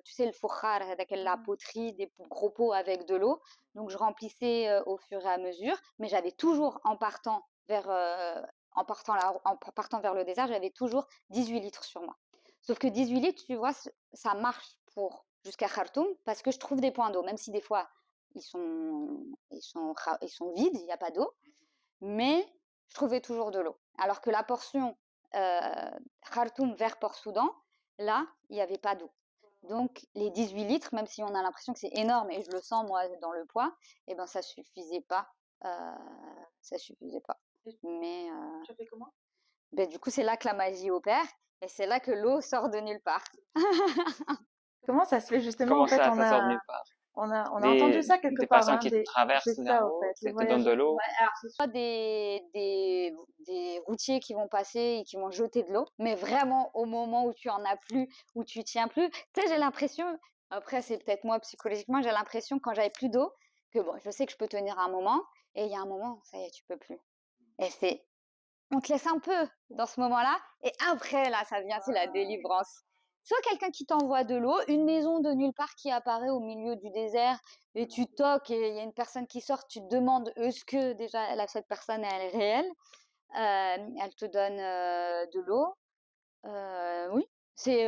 tu sais, le foukhar, avec la poterie, des gros pots avec de l'eau. Donc, je remplissais au fur et à mesure, mais j'avais toujours, en partant vers le désert, j'avais toujours 18 litres sur moi. Sauf que 18 litres, tu vois, ça marche pour jusqu'à Khartoum parce que je trouve des points d'eau, même si des fois, ils sont vides, il n'y a pas d'eau, mais je trouvais toujours de l'eau. Alors que la portion Khartoum vers Port-Soudan, là, il n'y avait pas d'eau. Donc les 18 litres, même si on a l'impression que c'est énorme et je le sens moi dans le poids, eh ben ça suffisait pas. Ça suffisait pas. Mais Tu as fait comment? du coup, c'est là que la magie opère et c'est là que l'eau sort de nulle part. Comment ça se fait justement? Comment En fait, ça sort de nulle part? on a entendu ça quelque Des part. personnes Hein, qui traversent c'est la ça, en route fait, les et te donnent de voyageurs. l'eau. Ouais, alors c'est soit des routiers qui vont passer et qui vont jeter de l'eau, mais vraiment au moment où tu en as plus, où tu tiens plus. Tu sais, j'ai l'impression, après c'est peut-être moi psychologiquement, j'ai l'impression quand j'avais plus d'eau, que bon, je sais que je peux tenir un moment, et il y a un moment, ça y est, tu peux plus. Et on te laisse un peu dans ce moment-là, et après là, ça vient, c'est la délivrance. Soit quelqu'un qui t'envoie de l'eau, une maison de nulle part qui apparaît au milieu du désert et tu toques et il y a une personne qui sort, tu te demandes est-ce que déjà cette personne elle est réelle, elle te donne de l'eau. Oui, c'est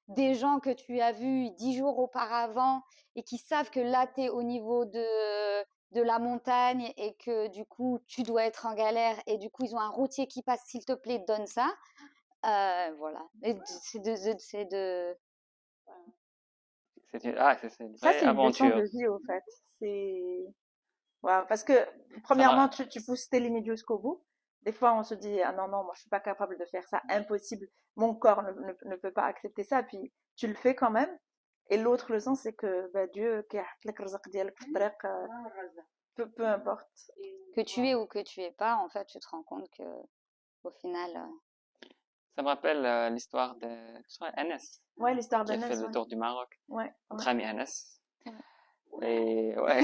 des gens que tu as vus 10 jours auparavant et qui savent que là tu es au niveau de la montagne et que du coup tu dois être en galère et du coup ils ont un routier qui passe, s'il te plaît donne ça. Voilà. Et c'est de C'est une vraie Ça, c'est une leçon aventure. de vie, au fait. C'est... Wow. Parce que, premièrement, tu pousses tes limites jusqu'au bout. Des fois, on se dit, ah non, non, moi, je suis pas capable de faire ça, impossible. Mon corps ne peut pas accepter ça. Puis, tu le fais quand même. Et l'autre leçon, c'est que bah, Dieu, peu importe. Que tu es ou que tu es pas, en fait, tu te rends compte que au final, Ça me rappelle l'histoire de tu vois, Anas, Ouais, l'histoire qui a fait d'Anas, le ouais. tour du Maroc. Ouais, Notre ouais. ami Anas. Et ouais,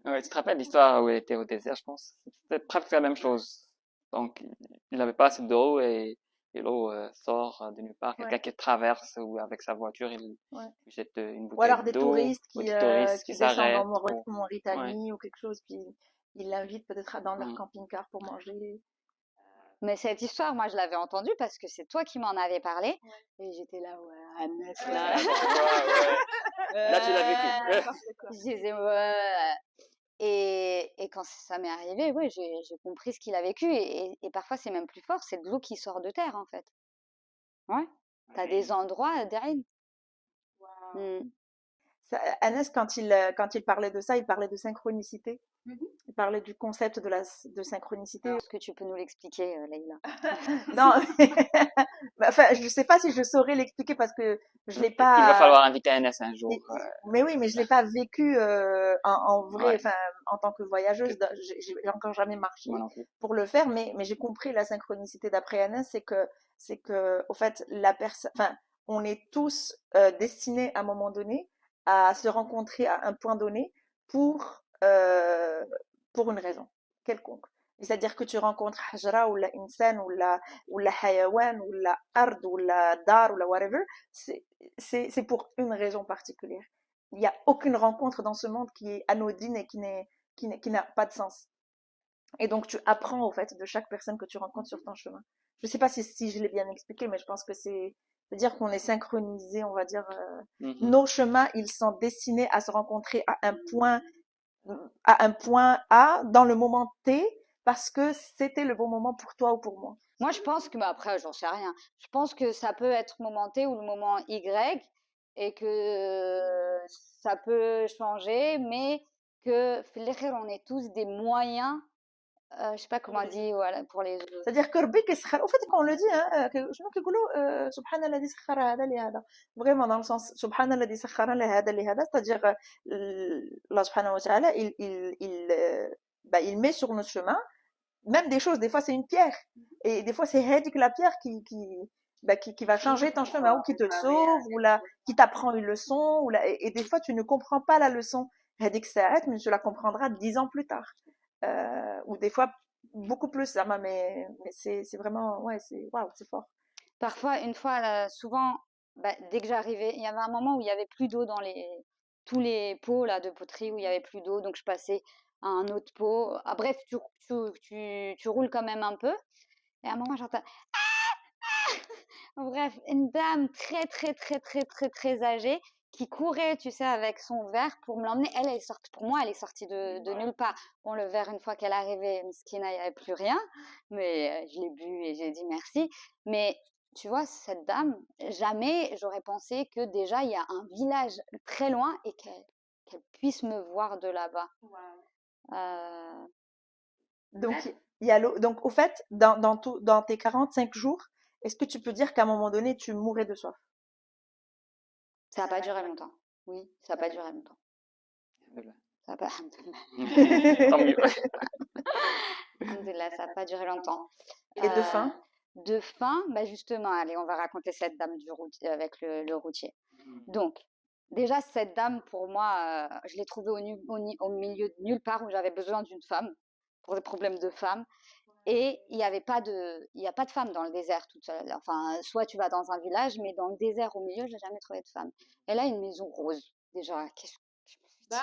ouais, tu te rappelles l'histoire où il était au désert, je pense. C'était presque la même chose. Donc, il n'avait pas assez d'eau et l'eau sort de nulle part. Quelqu'un Ouais, qui traverse ou avec sa voiture, il ouais. lui jette une Ou bouteille alors des d'eau touristes ou des touristes qui qui descendent en s'arrêtent. Ouais, Mauritanie ou quelque chose, puis ils l'invitent peut-être dans leur ouais. camping-car pour manger. mais cette histoire, moi, je l'avais entendue parce que c'est toi qui m'en avais parlé. Et j'étais là, ouais, Agnès, là. Ah, tu vois, ouais. Là, tu l'as vécu. N'importe quoi. Je disais, ouais. Et quand ça m'est arrivé, ouais, j'ai compris ce qu'il a vécu. Et parfois, c'est même plus fort, c'est de l'eau qui sort de terre, en fait. Ouais. T'as des endroits, derrière. Anas, quand il parlait de ça, il parlait de synchronicité. Il parlait du concept de synchronicité. Est-ce que tu peux nous l'expliquer, Leïla? Non, bah, enfin, je sais pas si je saurais l'expliquer parce que je l'ai Il va pas. falloir inviter Anas un jour. Mais oui, mais je l'ai pas vécu en vrai, Ouais, enfin, en tant que voyageuse. J'ai encore jamais marché moi non plus. pour le faire, mais j'ai compris la synchronicité d'après Anas, c'est que, au fait, la personne, enfin, on est tous destinés à un moment donné à se rencontrer à un point donné pour euh, pour une raison quelconque. C'est-à-dire que tu rencontres Hajra ou la insan ou la hayawan ou la ard ou la dar ou la whatever, c'est pour une raison particulière. Il n'y a aucune rencontre dans ce monde qui est anodine et qui n'a pas de sens. Et donc tu apprends au fait de chaque personne que tu rencontres sur ton chemin. Je ne sais pas si je l'ai bien expliqué, mais je pense que c'est-à-dire qu'on est synchronisé, on va dire. Mhm. Nos chemins, ils sont destinés à se rencontrer à un point A dans le moment T parce que c'était le bon moment pour toi ou pour moi. Moi, je pense que, bah après, j'en sais rien. Je pense que ça peut être moment T ou le moment Y et que ça peut changer, mais que, on est tous des moyens, je sais pas comment on dit, voilà, pour les autres. C'est-à-dire que Rabbi au fait, quand on le dit, hein, شنو كيقولوا سبحان الذي سخر هذا لهذا. Vraiment dans le sens سبحان الذي سخر لهذا لهذا, c'est-à-dire Allah subhanahu wa ta'ala, il met sur notre chemin même des choses. Des fois, c'est une pierre. Et des fois, c'est Hadik, la pierre qui va changer ton chemin, ou qui te sauve, qui t'apprend une leçon, et des fois, tu ne comprends pas la leçon Hadik Sa'at, mais tu la comprendras 10 ans plus tard. Ou des fois, beaucoup plus, ça, mais c'est vraiment, ouais, waouh, c'est fort. Parfois, une fois, souvent, bah, dès que j'arrivais, il y avait un moment où il y avait plus d'eau dans tous les pots là de poterie où il y avait plus d'eau, donc je passais à un autre pot. Ah, bref, tu roules quand même un peu. Et à un moment, j'entends. Bref, une dame très, très, très, très, très, très âgée qui courait, tu sais, avec son verre pour me l'emmener. Elle est sortie, pour moi, elle est sortie de nulle part. Bon, le verre, une fois qu'elle est arrivée, Mskina, il n'y avait plus rien. Mais je l'ai bu et j'ai dit merci. Mais tu vois, cette dame, jamais j'aurais pensé que déjà, il y a un village très loin et qu'elle puisse me voir de là-bas. Euh, Donc, il y a donc, au fait, dans tes 45 jours, est-ce que tu peux dire qu'à un moment donné, tu mourais de soif? ça n'a pas duré longtemps. Oui, ça n'a pas duré longtemps. Alhamdoulilah. Ça n'a pas... Tant mieux. Alhamdoulilah, ça n'a pas duré longtemps. Et de faim? De faim, bah justement, allez, on va raconter cette dame du routier, avec le routier. Donc, déjà, cette dame, pour moi, je l'ai trouvée au milieu de nulle part où j'avais besoin d'une femme, pour des problèmes de femme. Et il n'y a pas de femme dans le désert toute seule. Enfin, soit tu vas dans un village, mais dans le désert au milieu, j'ai jamais trouvé de femme. Elle a une maison rose. Déjà,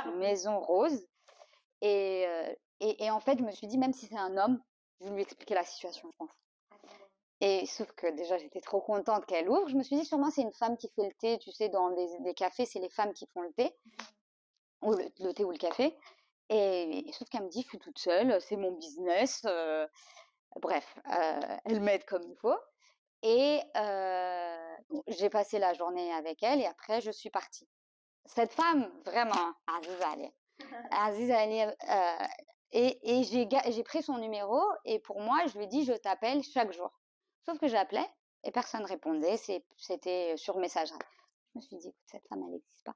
une maison rose. Et en fait, je me suis dit, même si c'est un homme, je vais lui expliquer la situation, je m'en fous. Et sauf que déjà, j'étais trop contente qu'elle ouvre. Je me suis dit, sûrement, c'est une femme qui fait le thé. Tu sais, dans des cafés, c'est les femmes qui font le thé, ou le thé ou le café. Et sauf qu'elle me dit, je suis toute seule, c'est mon business. Bref, elle m'aide comme il faut. Et j'ai passé la journée avec elle et après, je suis partie. Cette femme, vraiment, Aziza Ali, Et j'ai pris son numéro et pour moi, je lui ai dit, je t'appelle chaque jour. Sauf que j'appelais et personne répondait, c'était sur messagerie. Je me suis dit, écoute, cette femme, elle n'existe pas.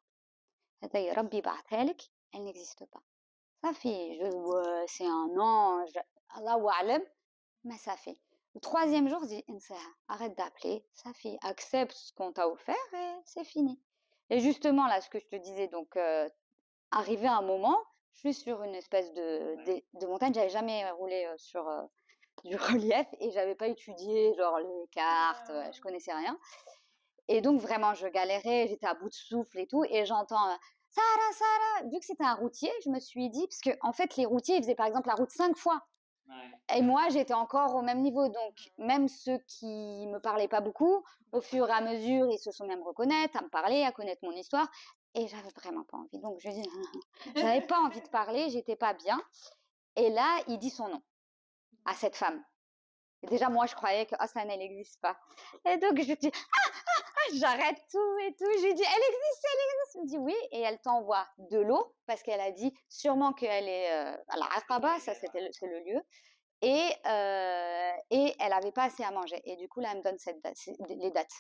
Elle n'existe pas. Ça fait, ouais, c'est un ange, Allahu a'lam, mais ça fait. Le troisième jour, je dis, Insaha, arrête d'appeler, ça fait, accepte ce qu'on t'a offert et c'est fini. Et justement, là, ce que je te disais, donc, arrivé à un moment, je suis sur une espèce de montagne, j'avais jamais roulé sur du relief et j'avais pas étudié, genre les cartes, je connaissais rien. Et donc, vraiment, je galérais, j'étais à bout de souffle et tout, et j'entends Sarah, Sarah. Vu que c'était un routier, je me suis dit, parce que en fait, les routiers, ils faisaient par exemple la route 5 fois. Et moi, j'étais encore au même niveau. Donc, même ceux qui me parlaient pas beaucoup, au fur et à mesure, ils se sont même reconnaître, à me parler, à connaître mon histoire. Et j'avais vraiment pas envie. Donc, je lui dis, j'avais pas envie de parler, j'étais pas bien. Et là, il dit son nom à cette femme. Et déjà, moi, je croyais que Aslan, elle n'existe pas. Et donc, je dis, j'arrête tout et tout. Je lui dis, elle existe, elle existe. Elle me dit oui, et elle t'envoie de l'eau parce qu'elle a dit sûrement qu'elle est à la Aqaba, ça c'est le lieu, et elle n'avait pas assez à manger. Et du coup, là, elle me donne les dates.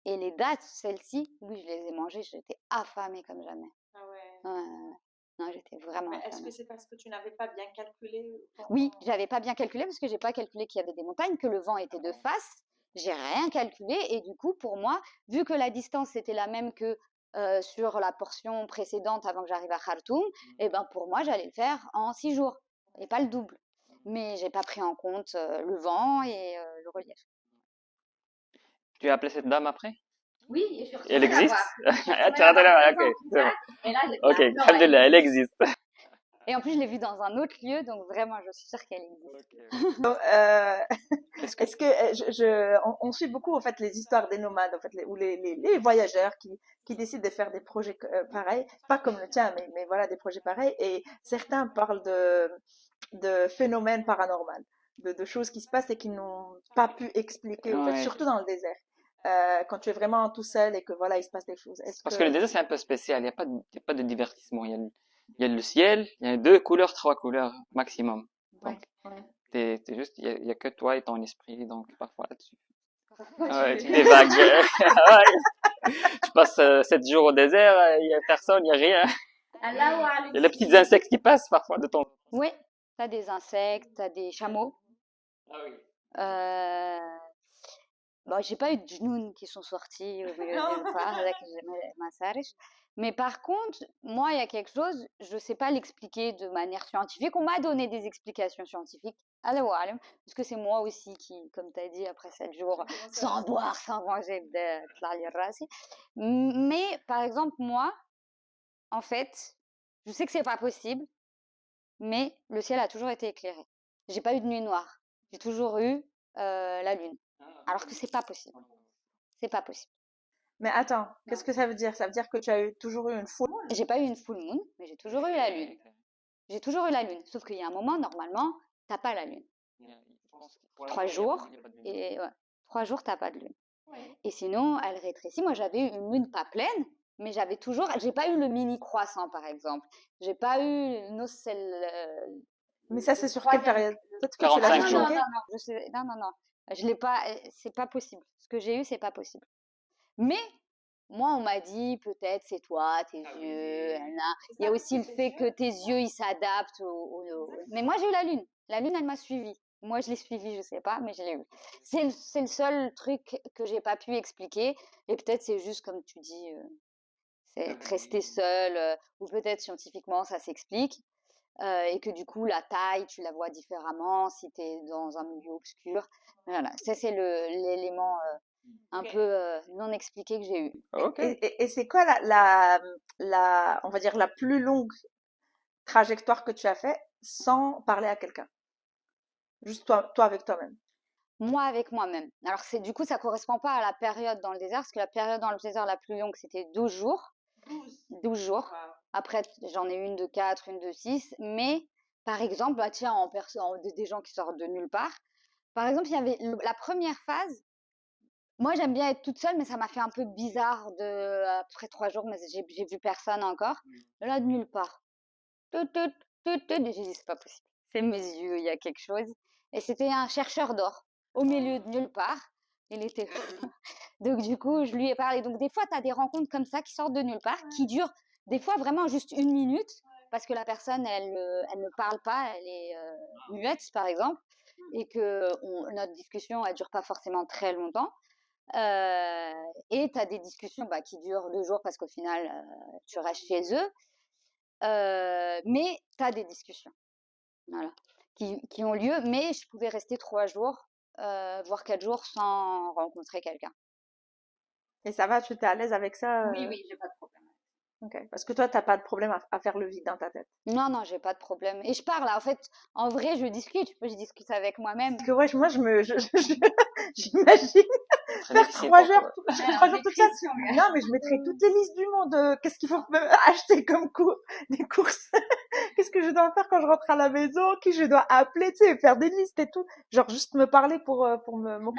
Et les dates, celles-ci, oui, je les ai mangées, j'étais affamée comme jamais. Ah ouais. Ouais, ouais, ouais. Non, j'étais vraiment Mais est-ce que affamée. c'est parce que tu n'avais pas bien calculé Oui, j'avais pas bien calculé parce que j'ai pas calculé qu'il y avait des montagnes, que le vent était de face. J'ai rien calculé et du coup, pour moi, vu que la distance était la même que sur la portion précédente avant que j'arrive à Khartoum, et ben pour moi, j'allais le faire en 6 jours et pas le double. Mais j'ai pas pris en compte le vent et le relief. Tu as appelé cette dame après? Oui, et je suis Elle retournée la existe? voir. Ah, tu as raté là, ok, c'est bon. Et là, j'ai Ok, fait, non, alhamdoulilah, elle existe. Et en plus, je l'ai vue dans un autre lieu, donc vraiment, je suis sûre qu'elle existe. Euh, Est-ce que Est-ce que on suit beaucoup en fait les histoires des nomades en fait ou les voyageurs qui décident de faire des projets pareils, pas comme le tien mais voilà des projets pareils et certains parlent de phénomènes paranormaux, de choses qui se passent et qui n'ont pas pu expliquer en fait, ouais. surtout dans le désert. Quand tu es vraiment tout seul et que voilà il se passe des choses. Est-ce Parce que le que désert, c'est un peu spécial. Il y a pas de divertissement. Il y a le ciel, il y a 2 couleurs, 3 couleurs maximum. ouais, Donc, ouais. t'es juste, il y a que toi et ton esprit. Donc, parfois, Ouais, ouais, Tu- tu divagues. Ouais. Tu passes 7 jours au désert, il y a personne, il y a rien. Il y a les petits insectes qui passent parfois de temps. Oui, t'as des insectes, t'as des chameaux. Ah oui. Bon, j'ai pas eu de genoux qui sont sortis au milieu de nulle part avec ma sarèche. Mais par contre, moi, il y a quelque chose, je sais pas l'expliquer de manière scientifique. On m'a donné des explications scientifiques. Allahu a'lam, parce que c'est moi aussi qui, comme tu as dit, après 7 jours, sans boire, sans manger, mais par exemple, moi, en fait, je sais que c'est pas possible, mais le ciel a toujours été éclairé. J'ai pas eu de nuit noire. J'ai toujours eu la lune. Alors que c'est pas possible. C'est pas possible. Mais attends, qu'est-ce que ça veut dire? Ça veut dire que tu as toujours eu une full moon? J'ai pas eu une full moon, mais j'ai toujours eu la lune. J'ai toujours eu la lune. Sauf qu'il y a un moment, normalement, t'as pas la lune. 3 jours, et ouais, 3 jours, t'as pas de lune. Et sinon, elle rétrécit. Moi, j'avais eu une lune pas pleine, mais j'ai pas eu le mini croissant, par exemple. J'ai pas eu Mais ça, c'est sur quelle période? Peut-être que tu 45 l'as jours. choqué. non. Je l'ai pas, c'est pas possible. Ce que j'ai eu, c'est pas possible. Mais moi, on m'a dit peut-être c'est toi, tes yeux. Il y a aussi le fait que tes yeux ils s'adaptent Mais moi, j'ai eu la lune. La lune, elle m'a suivie. Moi, je l'ai suivie, je sais pas, mais je l'ai eu. C'est le seul truc que j'ai pas pu expliquer. Et peut-être c'est juste comme tu dis, c'est rester seul, ou peut-être scientifiquement ça s'explique. Et que du coup, la taille, tu la vois différemment si tu es dans un milieu obscur. Voilà, ça c'est l'élément un peu non expliqué que j'ai eu. Ok. Et c'est quoi on va dire, la plus longue trajectoire que tu as fait sans parler à quelqu'un? Juste toi avec toi-même. Moi avec moi-même. Alors du coup, ça correspond pas à la période dans le désert, parce que la période dans le désert la plus longue, c'était 12 jours. 12 jours. Après, j'en ai une de 4, une de 6. Mais par exemple, bah, tiens, des gens qui sortent de nulle part. Par exemple, il y avait la première phase. Moi, j'aime bien être toute seule, mais ça m'a fait un peu bizarre après 3 jours, mais j'ai vu personne encore. Là, de nulle part. J'ai dit, c'est pas possible. c'est mes yeux, il y a quelque chose. Et c'était un chercheur d'or, au milieu de nulle part. Il était Donc, du coup, je lui ai parlé. Donc, des fois, tu as des rencontres comme ça qui sortent de nulle part, qui durent des fois vraiment juste 1 minute, parce que la personne, elle ne parle pas, elle est muette, par exemple, et que notre discussion, elle dure pas forcément très longtemps. Et tu as des discussions qui durent 2 jours, parce qu'au final, tu restes chez eux. Mais tu as des discussions, voilà, qui ont lieu, mais je pouvais rester 3 jours, voire 4 jours sans rencontrer quelqu'un. Et ça va, tu étais à l'aise avec ça? Oui, oui, j'ai pas de problème. Ok. Parce que toi, t'as pas de problème à faire le vide dans ta tête. Non, non, j'ai pas de problème. Et je parle, en fait, en vrai, je discute avec moi-même. Parce que ouais, moi, j'imagine Très faire difficile 3 jours, pour- 3 jours toute seule. Non, mais je mettrais toutes les listes du monde. Qu'est-ce qu'il faut acheter comme des courses? Qu'est-ce que je dois faire quand je rentre à la maison? Qui je dois appeler, tu sais, faire des listes et tout. Genre juste me parler pour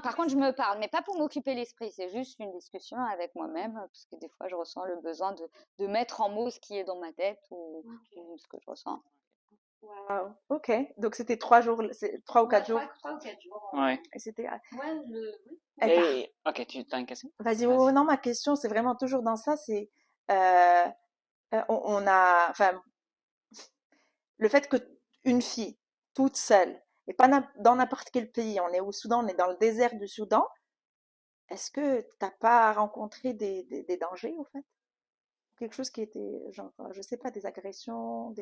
Par contre, je me parle, mais pas pour m'occuper l'esprit. C'est juste une discussion avec moi-même, parce que des fois, je ressens le besoin de mettre en mots ce qui est dans ma tête ou ce que je ressens. Wow. Ok. Donc c'était 3 jours, c'est 3 ou 4 jours. 3 ou 4 jours. Ouais. Et c'était. Ouais, oui. Eh ben, Ok, tu as une question? vas-y. Vas-y. Non, ma question, c'est vraiment toujours dans ça. C'est enfin, le fait que une fille toute seule et pas dans n'importe quel pays. On est au Soudan, on est dans le désert du Soudan. Est-ce que t'as pas rencontré des dangers au fait? Quelque chose qui était genre, je sais pas, des agressions,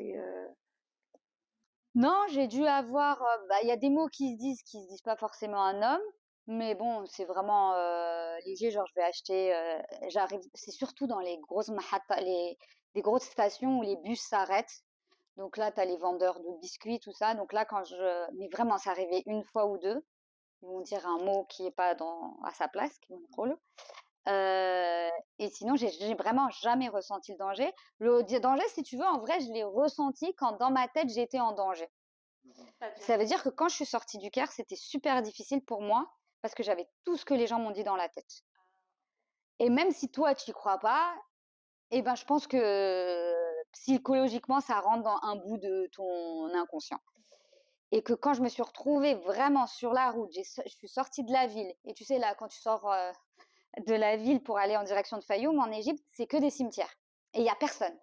Non, j'ai dû avoir. Il y a des mots qui se disent pas forcément à un homme, mais bon, c'est vraiment léger. Genre, je vais acheter. J'arrive. C'est surtout dans les grosses mahatta, des grosses stations où les bus s'arrêtent. Donc là, tu as les vendeurs de biscuits, tout ça. Donc là, mais vraiment, c'est arrivé une fois ou deux. Ils vont dire un mot qui est pas à sa place, qui est drôle. Et sinon, j'ai vraiment jamais ressenti le danger. Le danger, si tu veux, en vrai, je l'ai ressenti quand dans ma tête, j'étais en danger. Ça veut dire que quand je suis sortie du Caire, c'était super difficile pour moi parce que j'avais tout ce que les gens m'ont dit dans la tête. Et même si toi, tu y crois pas, eh ben, je pense que psychologiquement, ça rentre dans un bout de ton inconscient. Et que quand je me suis retrouvée vraiment sur la route, je suis sortie de la ville. Et tu sais, là, quand tu sors de la ville pour aller en direction de Fayoum, en Égypte, c'est que des cimetières. Et il n'y a personne.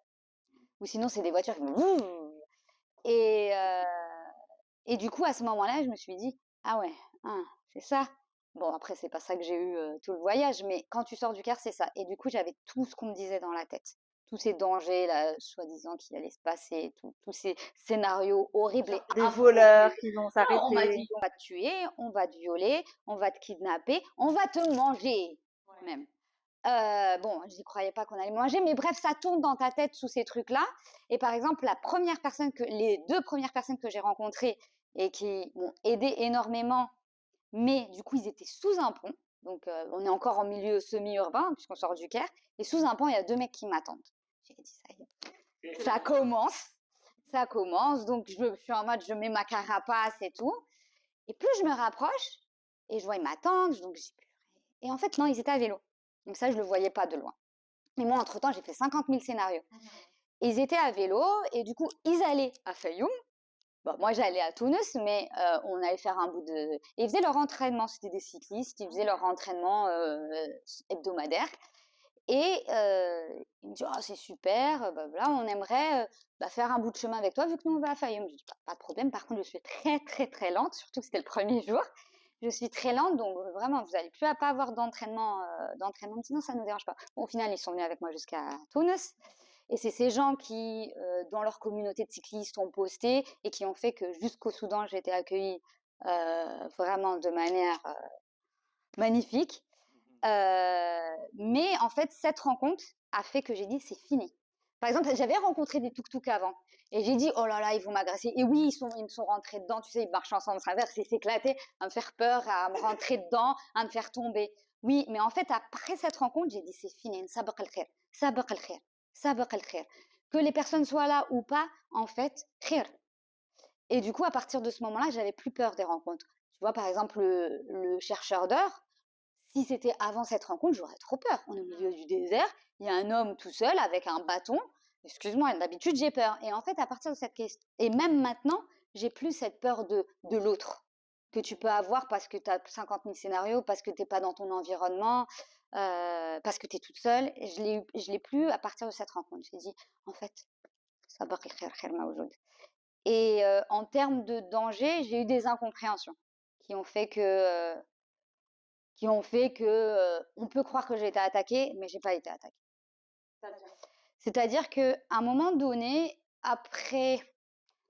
Ou sinon, c'est des voitures qui vont. Et, euh, et du coup, à ce moment-là, je me suis dit, ah ouais, hein, c'est ça. Bon, après, c'est pas ça que j'ai eu tout le voyage, mais quand tu sors du Caire, c'est ça. Et du coup, j'avais tout ce qu'on me disait dans la tête. Tous ces dangers, là, soi-disant, qu'il allait se passer, tous ces scénarios horribles et des improbables. voleurs qui vont On m'a s'arrêter. dit, on va te tuer, on va te violer, on va te kidnapper, on va te manger, même. Bon, je n'y croyais pas qu'on allait manger, mais bref, ça tourne dans ta tête sous ces trucs-là. Et par exemple, les 2 premières personnes que j'ai rencontrées et qui m'ont aidé énormément, mais du coup, ils étaient sous un pont. Donc, on est encore en milieu semi-urbain, puisqu'on sort du Caire. Et sous un pont, il y a 2 mecs qui m'attendent. J'ai dit, ça y est, ça commence. Ça commence. Donc, je suis en mode, je mets ma carapace et tout. Et plus je me rapproche, et je vois, ils m'attendent. Donc, et en fait, non, ils étaient à vélo. Donc ça, je ne le voyais pas de loin. Et moi, entre-temps, j'ai fait 50 000 scénarios. Ils étaient à vélo et du coup, ils allaient à Fayoum. Bon, moi, j'allais à Tunis, mais on allait faire un bout de... Et ils faisaient leur entraînement, c'était des cyclistes, ils faisaient leur entraînement hebdomadaire. Et ils me disent, oh, c'est super, on aimerait faire un bout de chemin avec toi vu que nous, on va à Fayoum. Je dis, pas de problème, par contre, je suis très, très, très lente, surtout que c'était le premier jour. Je suis très lente, donc vraiment, vous n'allez plus à pas avoir d'entraînement. Sinon, ça ne nous dérange pas. Bon, au final, ils sont venus avec moi jusqu'à Tunis. Et c'est ces gens qui, dans leur communauté de cyclistes, ont posté et qui ont fait que jusqu'au Soudan, j'ai été accueillie vraiment de manière magnifique. Mais en fait, cette rencontre a fait que j'ai dit, c'est fini. Par exemple, j'avais rencontré des tuk-tuk avant. Et j'ai dit, oh là là, ils vont m'agresser. Et oui, ils me sont rentrés dedans. Tu sais, ils marchent ensemble, s'inversent, ils s'éclataient, à me faire peur, à me rentrer dedans, à me faire tomber. Oui, mais en fait, après cette rencontre, j'ai dit, c'est fini. Sabaq al-khair, sabaq al-khair, sabaq al-khair. Que les personnes soient là ou pas, en fait, khair. Et du coup, à partir de ce moment-là, j'avais plus peur des rencontres. Tu vois, par exemple, le chercheur d'or, si c'était avant cette rencontre, j'aurais trop peur. On est au milieu du désert, il y a un homme tout seul avec un bâton. Excuse-moi, d'habitude j'ai peur. Et en fait, à partir de cette question, et même maintenant, j'ai plus cette peur de l'autre que tu peux avoir parce que tu as 50 000 scénarios, parce que tu n'es pas dans ton environnement, parce que tu es toute seule. Et je l'ai plus à partir de cette rencontre. J'ai dit, en fait, sabaq al-khair khair ma wujud. Et en termes de danger, j'ai eu des incompréhensions qui ont fait que, on peut croire que j'ai été attaquée, mais j'ai pas été attaquée. C'est-à-dire qu'à un moment donné, après,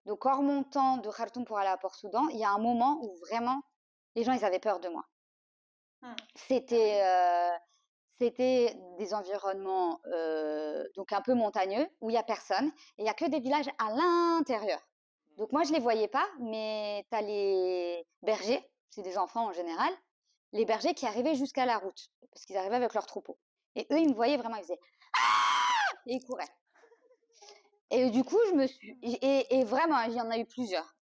donc en remontant de Khartoum pour aller à Port-Soudan, il y a un moment où vraiment, les gens, ils avaient peur de moi. C'était des environnements donc un peu montagneux où il y a personne et il y a que des villages à l'intérieur. Donc moi je les voyais pas, mais tu as les bergers, c'est des enfants en général, les bergers qui arrivaient jusqu'à la route parce qu'ils arrivaient avec leurs troupeaux. Et eux ils me voyaient vraiment, ils faisaient ah et ils couraient. Et du coup et vraiment il y en a eu plusieurs.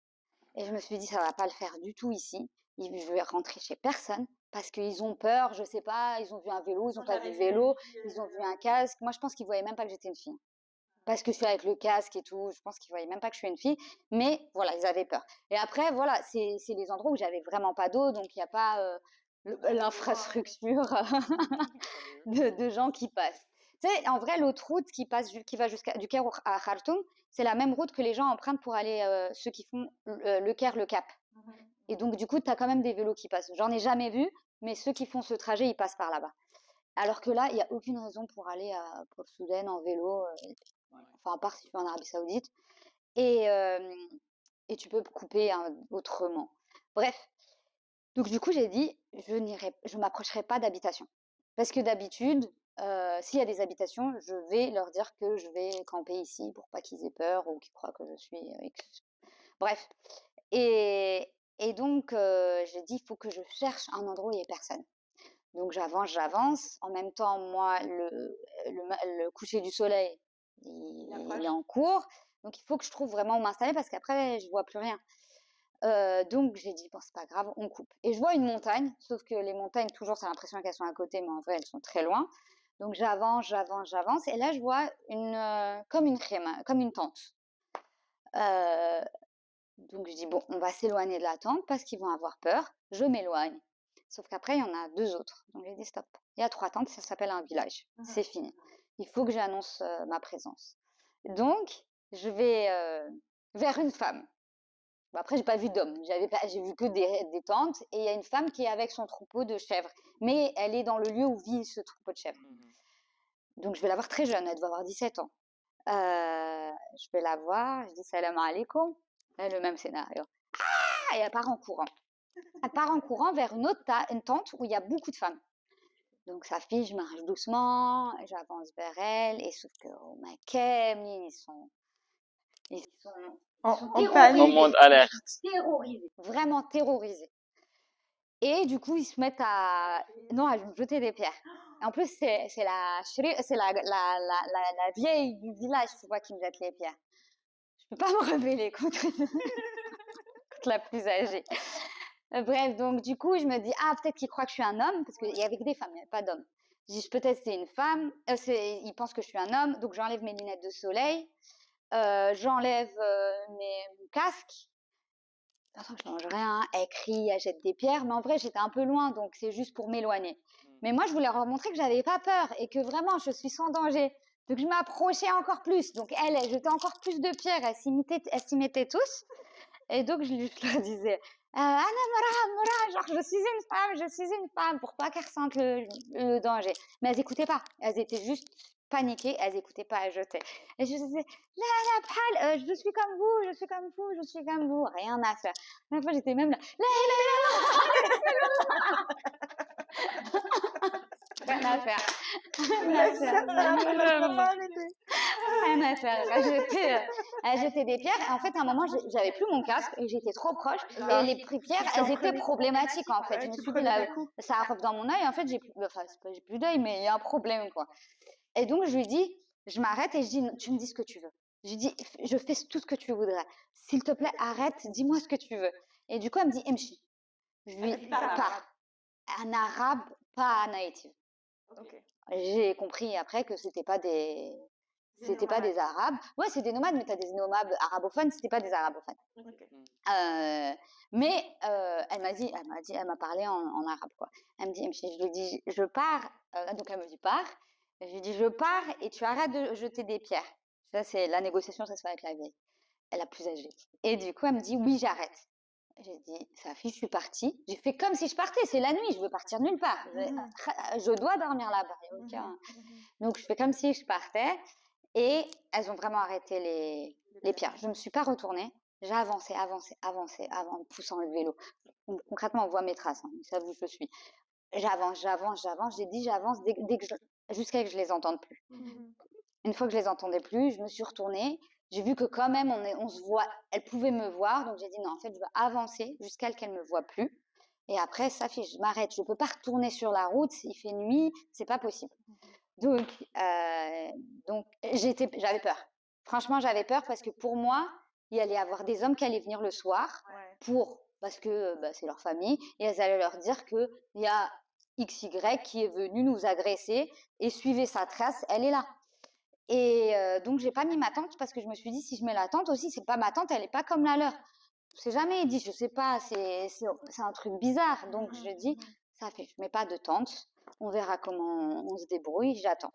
Et je me suis dit ça va pas le faire du tout ici. Je vais rentrer chez personne parce qu'ils ont peur, je sais pas, ils ont vu un vélo, ils ont pas vu le vélo, ils ont vu un casque. Moi, je pense qu'ils voyaient même pas que j'étais une fille. Parce que je suis avec le casque et tout, je pense qu'ils voyaient même pas que je suis une fille. Mais voilà, ils avaient peur. Et après, voilà, c'est les endroits où j'avais vraiment pas d'eau, donc il n'y a pas l'infrastructure de gens qui passent. Tu sais, en vrai, l'autre route qui va jusqu'à du Caire à Khartoum, c'est la même route que les gens empruntent pour aller, ceux qui font le Caire, le Cap. Et donc, du coup, tu as quand même des vélos qui passent. J'en ai jamais vu, mais ceux qui font ce trajet, ils passent par là-bas. Alors que là, il n'y a aucune raison pour aller à Port-Soudan en vélo, enfin, à part si tu es en Arabie Saoudite. Et, tu peux couper autrement. Bref. Donc, du coup, j'ai dit, je m'approcherai pas d'habitation. Parce que d'habitude, s'il y a des habitations, je vais leur dire que je vais camper ici pour pas qu'ils aient peur ou qu'ils croient que je suis... Bref. Et donc, j'ai dit, il faut que je cherche un endroit où il n'y ait personne. Donc, j'avance. En même temps, moi, le coucher du soleil, il est en cours. Donc, il faut que je trouve vraiment où m'installer parce qu'après, je vois plus rien. Donc, j'ai dit, bon, c'est pas grave, on coupe. Et je vois une montagne, sauf que les montagnes, toujours, t'as l'impression qu'elles sont à côté, mais en vrai, elles sont très loin. Donc, j'avance. Et là, je vois comme une khema, comme une tente. Donc, je dis, bon, on va s'éloigner de la tente parce qu'ils vont avoir peur. Je m'éloigne. Sauf qu'après, il y en a 2 autres. Donc, j'ai dit, stop. Il y a 3 tentes, ça s'appelle un village. C'est fini. Il faut que j'annonce ma présence. Donc, je vais vers une femme. Bon, après, j'ai pas vu d'homme. J'ai vu que des tentes. Et il y a une femme qui est avec son troupeau de chèvres. Mais elle est dans le lieu où vit ce troupeau de chèvres. Donc, je vais la voir très jeune. Elle doit avoir 17 ans. Je vais la voir. Je dis, salam alaikum. Le même scénario. Ah, et elle part en courant. Elle part en courant vers une tente où il y a beaucoup de femmes. Donc sa fille, je marche doucement, j'avance vers elle, et sauf que oh, ma Camille, ils sont panique. Au monde alerte. terrorisés, vraiment terrorisés. Et du coup, ils se mettent à me jeter des pierres. Et en plus, c'est la vieille du village, tu vois, qui me jette les pierres. Je peux pas me rebeller contre la plus âgée. Bref, donc du coup, je me dis, ah, peut-être qu'ils croient que je suis un homme, parce qu'il y avait que des femmes, il n'y avait pas d'hommes. Je dis, peut-être c'est une femme, ils pensent que je suis un homme, donc j'enlève mes lunettes de soleil, j'enlève mon casque. Attends, je mange rien, elle crie, elle jette des pierres, mais en vrai, j'étais un peu loin, donc c'est juste pour m'éloigner. Mais moi, je voulais leur montrer que j'avais pas peur et que vraiment, je suis sans danger. Donc, je m'approchais encore plus. Donc, elle jetait encore plus de pierres, elle s'y mettait tous. Et donc, je leur disais, Anna Mora, genre, je suis une femme, pour pas qu'elles ressentent le danger. Mais elles n'écoutaient pas. Elles étaient juste paniquées, elles n'écoutaient pas, elles jetaient. Et je disais, je suis comme vous. Rien à faire. La fois, j'étais même là, rien à faire. Rien à faire. Elle jetait des pierres. Et en fait, à un moment, j'avais plus mon casque et j'étais trop proche. Et les pierres, elles étaient problématiques, en fait. Je me suis dit, ça arrive dans mon œil. En fait, j'ai plus d'œil, mais il y a un problème, quoi. Et donc, je lui dis, je m'arrête et je dis, tu me dis ce que tu veux. Je lui dis, je fais tout ce que tu voudrais. S'il te plaît, arrête, dis-moi ce que tu veux. Et du coup, elle me dit, Emchi. Je lui parle. Un arabe, pas native. Okay. J'ai compris après que c'était pas des C'était pas des Arabes. Ouais, c'est des nomades, mais tu as des nomades arabophones, c'était pas des arabophones. Ok. Mais elle m'a parlé en arabe, quoi. Elle me dit, je lui dis, je pars. Donc elle me dit, pars. Je lui dis, je pars et tu arrêtes de jeter des pierres. Ça, c'est la négociation, ça se fait avec la vieille. Elle a plus âgée. Et du coup, elle me dit, oui, j'arrête. J'ai dit, ça fait, je suis partie. J'ai fait comme si je partais. C'est la nuit, je veux partir nulle part. Je dois dormir là-bas. Donc, je fais comme si je partais. Et elles ont vraiment arrêté les pierres. Je ne me suis pas retournée. J'ai avancé en poussant le vélo. Concrètement, on voit mes traces. Hein. Ils savent où je suis. J'avance. J'ai dit j'avance jusqu'à que je les entende plus. Une fois que je les entendais plus, je me suis retournée. J'ai vu que quand même, on se voit. Elle pouvait me voir. Donc, j'ai dit non, en fait, je veux avancer jusqu'à qu'elle ne me voie plus. Et après, ça fait, je m'arrête. Je ne peux pas retourner sur la route. Il fait nuit. C'est pas possible. Donc j'avais peur. Franchement, j'avais peur parce que pour moi, il allait y avoir des hommes qui allaient venir le soir parce que c'est leur famille et elles allaient leur dire qu'il y a XY qui est venu nous agresser et suivez sa trace, elle est là. Et donc, j'ai pas mis ma tante parce que je me suis dit, si je mets la tante aussi, c'est pas ma tante, elle est pas comme la leur. C'est jamais dit, je sais pas, c'est un truc bizarre. Donc, je dis, ça fait, je mets pas de tente. On verra comment on se débrouille. J'attends.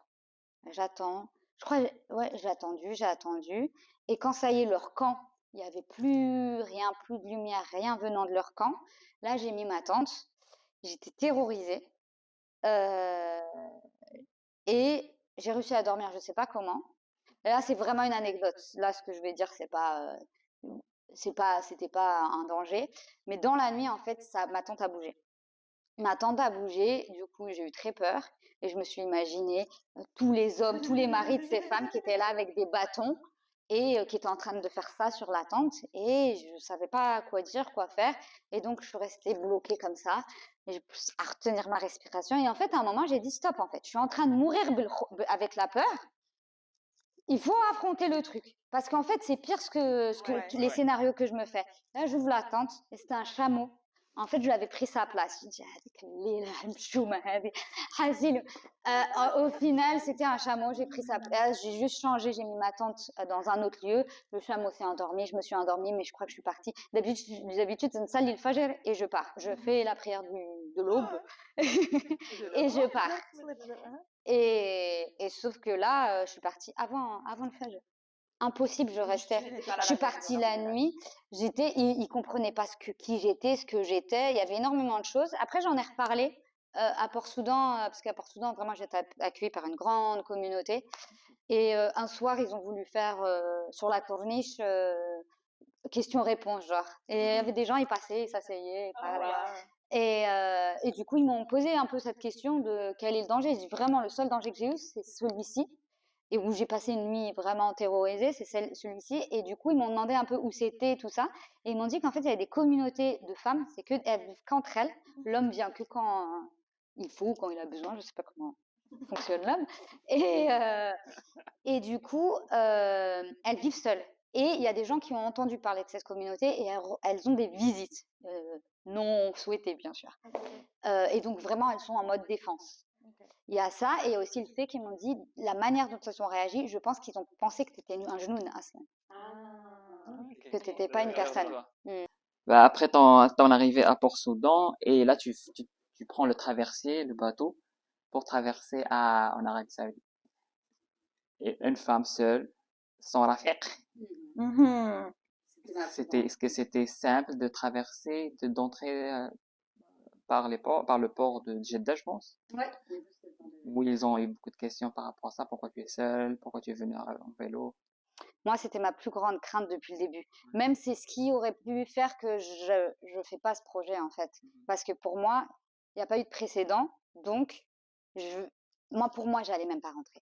Je crois, ouais, j'ai attendu. Et quand ça y est, leur camp, il n'y avait plus rien, plus de lumière, rien venant de leur camp. Là, j'ai mis ma tente. J'étais terrorisée. Et j'ai réussi à dormir, je ne sais pas comment. Et là, c'est vraiment une anecdote. Là, ce que je vais dire, c'était pas un danger. Mais dans la nuit, en fait, ma tente a bougé. Ma tante a bougé, du coup j'ai eu très peur et je me suis imaginé tous les hommes, tous les maris de ces femmes qui étaient là avec des bâtons et qui étaient en train de faire ça sur la tente et je ne savais pas quoi dire, quoi faire et donc je suis restée bloquée comme ça à retenir ma respiration et en fait à un moment j'ai dit stop en fait, je suis en train de mourir avec la peur, il faut affronter le truc parce qu'en fait c'est pire les scénarios que je me fais. Là j'ouvre la tente et c'était un chameau. En fait, je lui avais pris sa place. J'ai dit, au final, c'était un chameau. J'ai pris sa place. J'ai juste changé. J'ai mis ma tente dans un autre lieu. Le chameau s'est endormi. Je me suis endormie, mais je crois que je suis partie. D'habitude, c'est une salle il fajr et je pars. Je fais la prière de l'aube et je pars. Et sauf que là, je suis partie avant le fajr. Impossible, je restais. Je suis partie la nuit. Ils comprenaient pas qui j'étais, ce que j'étais. Il y avait énormément de choses. Après, j'en ai reparlé à Port-Soudan, parce qu'à Port-Soudan, vraiment, j'étais accueillie par une grande communauté. Et un soir, ils ont voulu faire sur la corniche question-réponse, genre. Et il y avait des gens, ils passaient, ils s'asseyaient, ils parlaient. Et du coup, ils m'ont posé un peu cette question de quel est le danger. J'ai dit, vraiment, le seul danger que j'ai eu, c'est celui-ci. Et où j'ai passé une nuit vraiment terrorisée, c'est celui-ci. Et du coup, ils m'ont demandé un peu où c'était, tout ça. Et ils m'ont dit qu'en fait, il y avait des communautés de femmes, c'est qu'elles vivent qu'entre elles. L'homme vient que quand il faut, quand il a besoin, je ne sais pas comment fonctionne l'homme. Et du coup, elles vivent seules. Et il y a des gens qui ont entendu parler de cette communauté et elles ont des visites non souhaitées, bien sûr. Et donc, vraiment, elles sont en mode défense. Il y a ça, et aussi le fait qu'ils m'ont dit la manière dont ils ont réagi, je pense qu'ils ont pensé que tu étais un genou aslan. Que tu n'étais pas une personne. Bah, après ton arrivée à Port-Soudan, et là tu prends le bateau, pour traverser en Arabie Saoudite. Et une femme seule, sans rafiq. Est-ce que c'était simple de traverser, d'entrer par le port de Jeddah, je pense? Ouais. Où ils ont eu beaucoup de questions par rapport à ça. Pourquoi tu es seule? Pourquoi tu es venue en vélo? Moi, c'était ma plus grande crainte depuis le début. Même c'est ce qui aurait pu faire que je fais pas ce projet, en fait. Parce que pour moi, il n'y a pas eu de précédent. Donc, pour moi, j'allais même pas rentrer.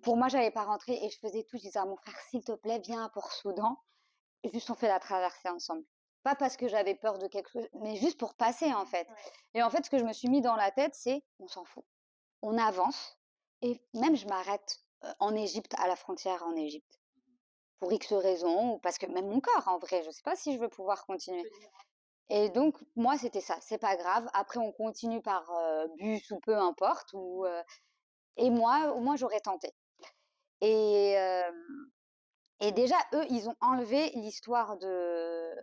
Pour moi, j'allais pas rentrer et je faisais tout. Je disais à mon frère, s'il te plaît, viens à Port-Soudan. Et juste, on fait la traversée ensemble. Pas parce que j'avais peur de quelque chose, mais juste pour passer, en fait. Et en fait, ce que je me suis mis dans la tête, c'est, on s'en fout. On avance. Et même, je m'arrête en Égypte, à la frontière en Égypte. Pour X raisons, ou parce que même mon corps, en vrai, je ne sais pas si je veux pouvoir continuer. Et donc, moi, c'était ça. C'est pas grave. Après, on continue par bus ou peu importe. Et moi, au moins, j'aurais tenté. Et, et déjà, eux, ils ont enlevé l'histoire de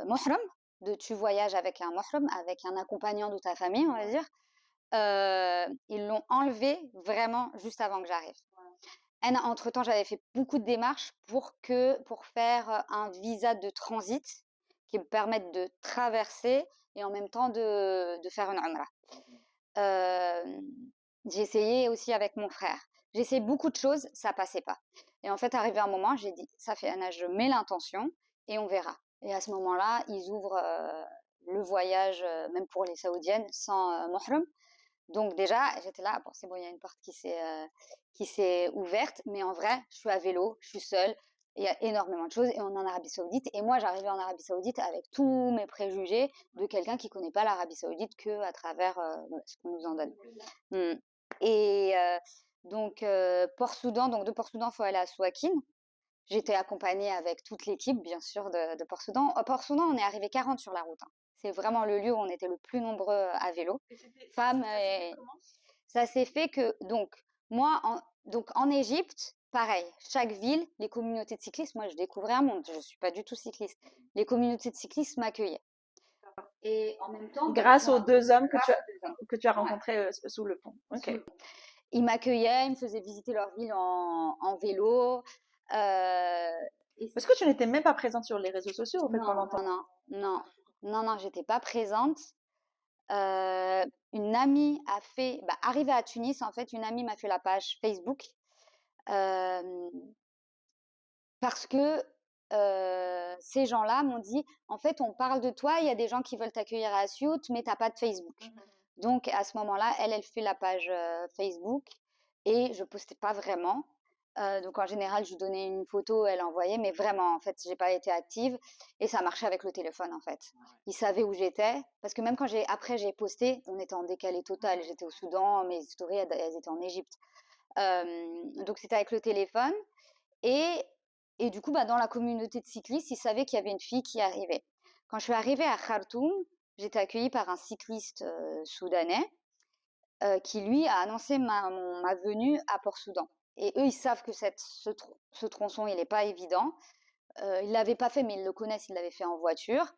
Muhram, de tu voyages avec un Muhram, avec un accompagnant de ta famille, on va dire. Ils l'ont enlevé vraiment juste avant que j'arrive. Entre-temps, j'avais fait beaucoup de démarches pour faire un visa de transit qui me permette de traverser et en même temps de faire une umrah. J'ai essayé aussi avec mon frère. J'ai essayé beaucoup de choses, ça passait pas. Et en fait, arrivé un moment, j'ai dit, ça fait un âge, je mets l'intention et on verra. Et à ce moment-là, ils ouvrent le voyage, même pour les Saoudiennes, sans Muhram. Donc déjà, j'étais là, bon, c'est bon, il y a une porte qui s'est ouverte, mais en vrai, je suis à vélo, je suis seule, il y a énormément de choses et on est en Arabie Saoudite. Et moi, j'arrivais en Arabie Saoudite avec tous mes préjugés de quelqu'un qui connaît pas l'Arabie Saoudite que à travers ce qu'on nous en donne. Et donc, Port-Soudan, donc de Port-Soudan, il faut aller à Souakin. J'étais accompagnée avec toute l'équipe, bien sûr, de Port-Soudan. À Port-Soudan, on est arrivé 40 sur la route. C'est vraiment le lieu où on était le plus nombreux à vélo, femmes. Et ça s'est fait que, donc, moi, en Égypte, pareil, chaque ville, les communautés de cyclistes, moi, je découvrais un monde. Je ne suis pas du tout cycliste. Les communautés de cyclistes m'accueillaient. Et en même temps, Grâce aux deux hommes que tu as Ouais. rencontrés sous le pont. Ok. Ils m'accueillaient, ils me faisaient visiter leur ville en vélo. Parce que tu n'étais même pas présente sur les réseaux sociaux, en fait, pendant Non, j'étais pas présente. Une amie a fait, arrivée à Tunis, en fait, une amie m'a fait la page Facebook parce que ces gens-là m'ont dit, en fait, on parle de toi, il y a des gens qui veulent t'accueillir à Asiout, mais t'as pas de Facebook. Donc, à ce moment-là, elle fait la page Facebook et je postais pas vraiment. Donc, en général, je lui donnais une photo, elle envoyait, mais vraiment, en fait, j'ai pas été active et ça marchait avec le téléphone, en fait. Ils savaient où j'étais parce que même quand après j'ai posté, on était en décalé total. J'étais au Soudan, mes stories, elles étaient en Égypte. Donc, c'était avec le téléphone et du coup, dans la communauté de cyclistes, ils savaient qu'il y avait une fille qui arrivait. Quand je suis arrivée à Khartoum, j'étais accueillie par un cycliste soudanais qui, lui, a annoncé ma venue à Port-Soudan. Et eux, ils savent que ce tronçon, il n'est pas évident. Ils ne l'avaient pas fait, mais ils le connaissent, ils l'avaient fait en voiture.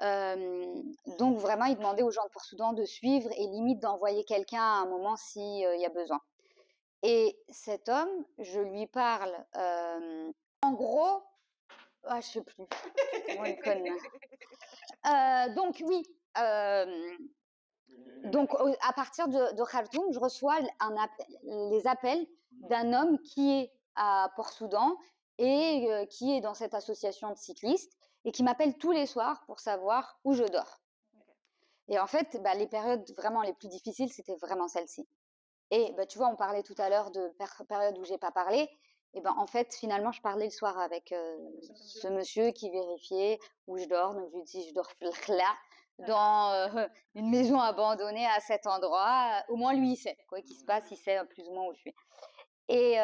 Donc, vraiment, ils demandaient aux gens de Port-Soudan de suivre et limite d'envoyer quelqu'un à un moment s'il y a besoin. Et cet homme, je lui parle, en gros, je ne sais plus comment il connaît. Donc, oui. Donc, à partir de Khartoum, je reçois les appels d'un homme qui est à Port-Soudan et qui est dans cette association de cyclistes et qui m'appelle tous les soirs pour savoir où je dors. Et en fait, les périodes vraiment les plus difficiles, c'était vraiment celle-ci. Et tu vois, on parlait tout à l'heure de périodes où j'ai pas parlé. Et en fait, finalement, je parlais le soir avec ce monsieur qui vérifiait où je dors. Donc, je lui dis, je dors dans une maison abandonnée à cet endroit. Au moins, lui, il sait quoi qu'il se passe, il sait plus ou moins où je suis. Et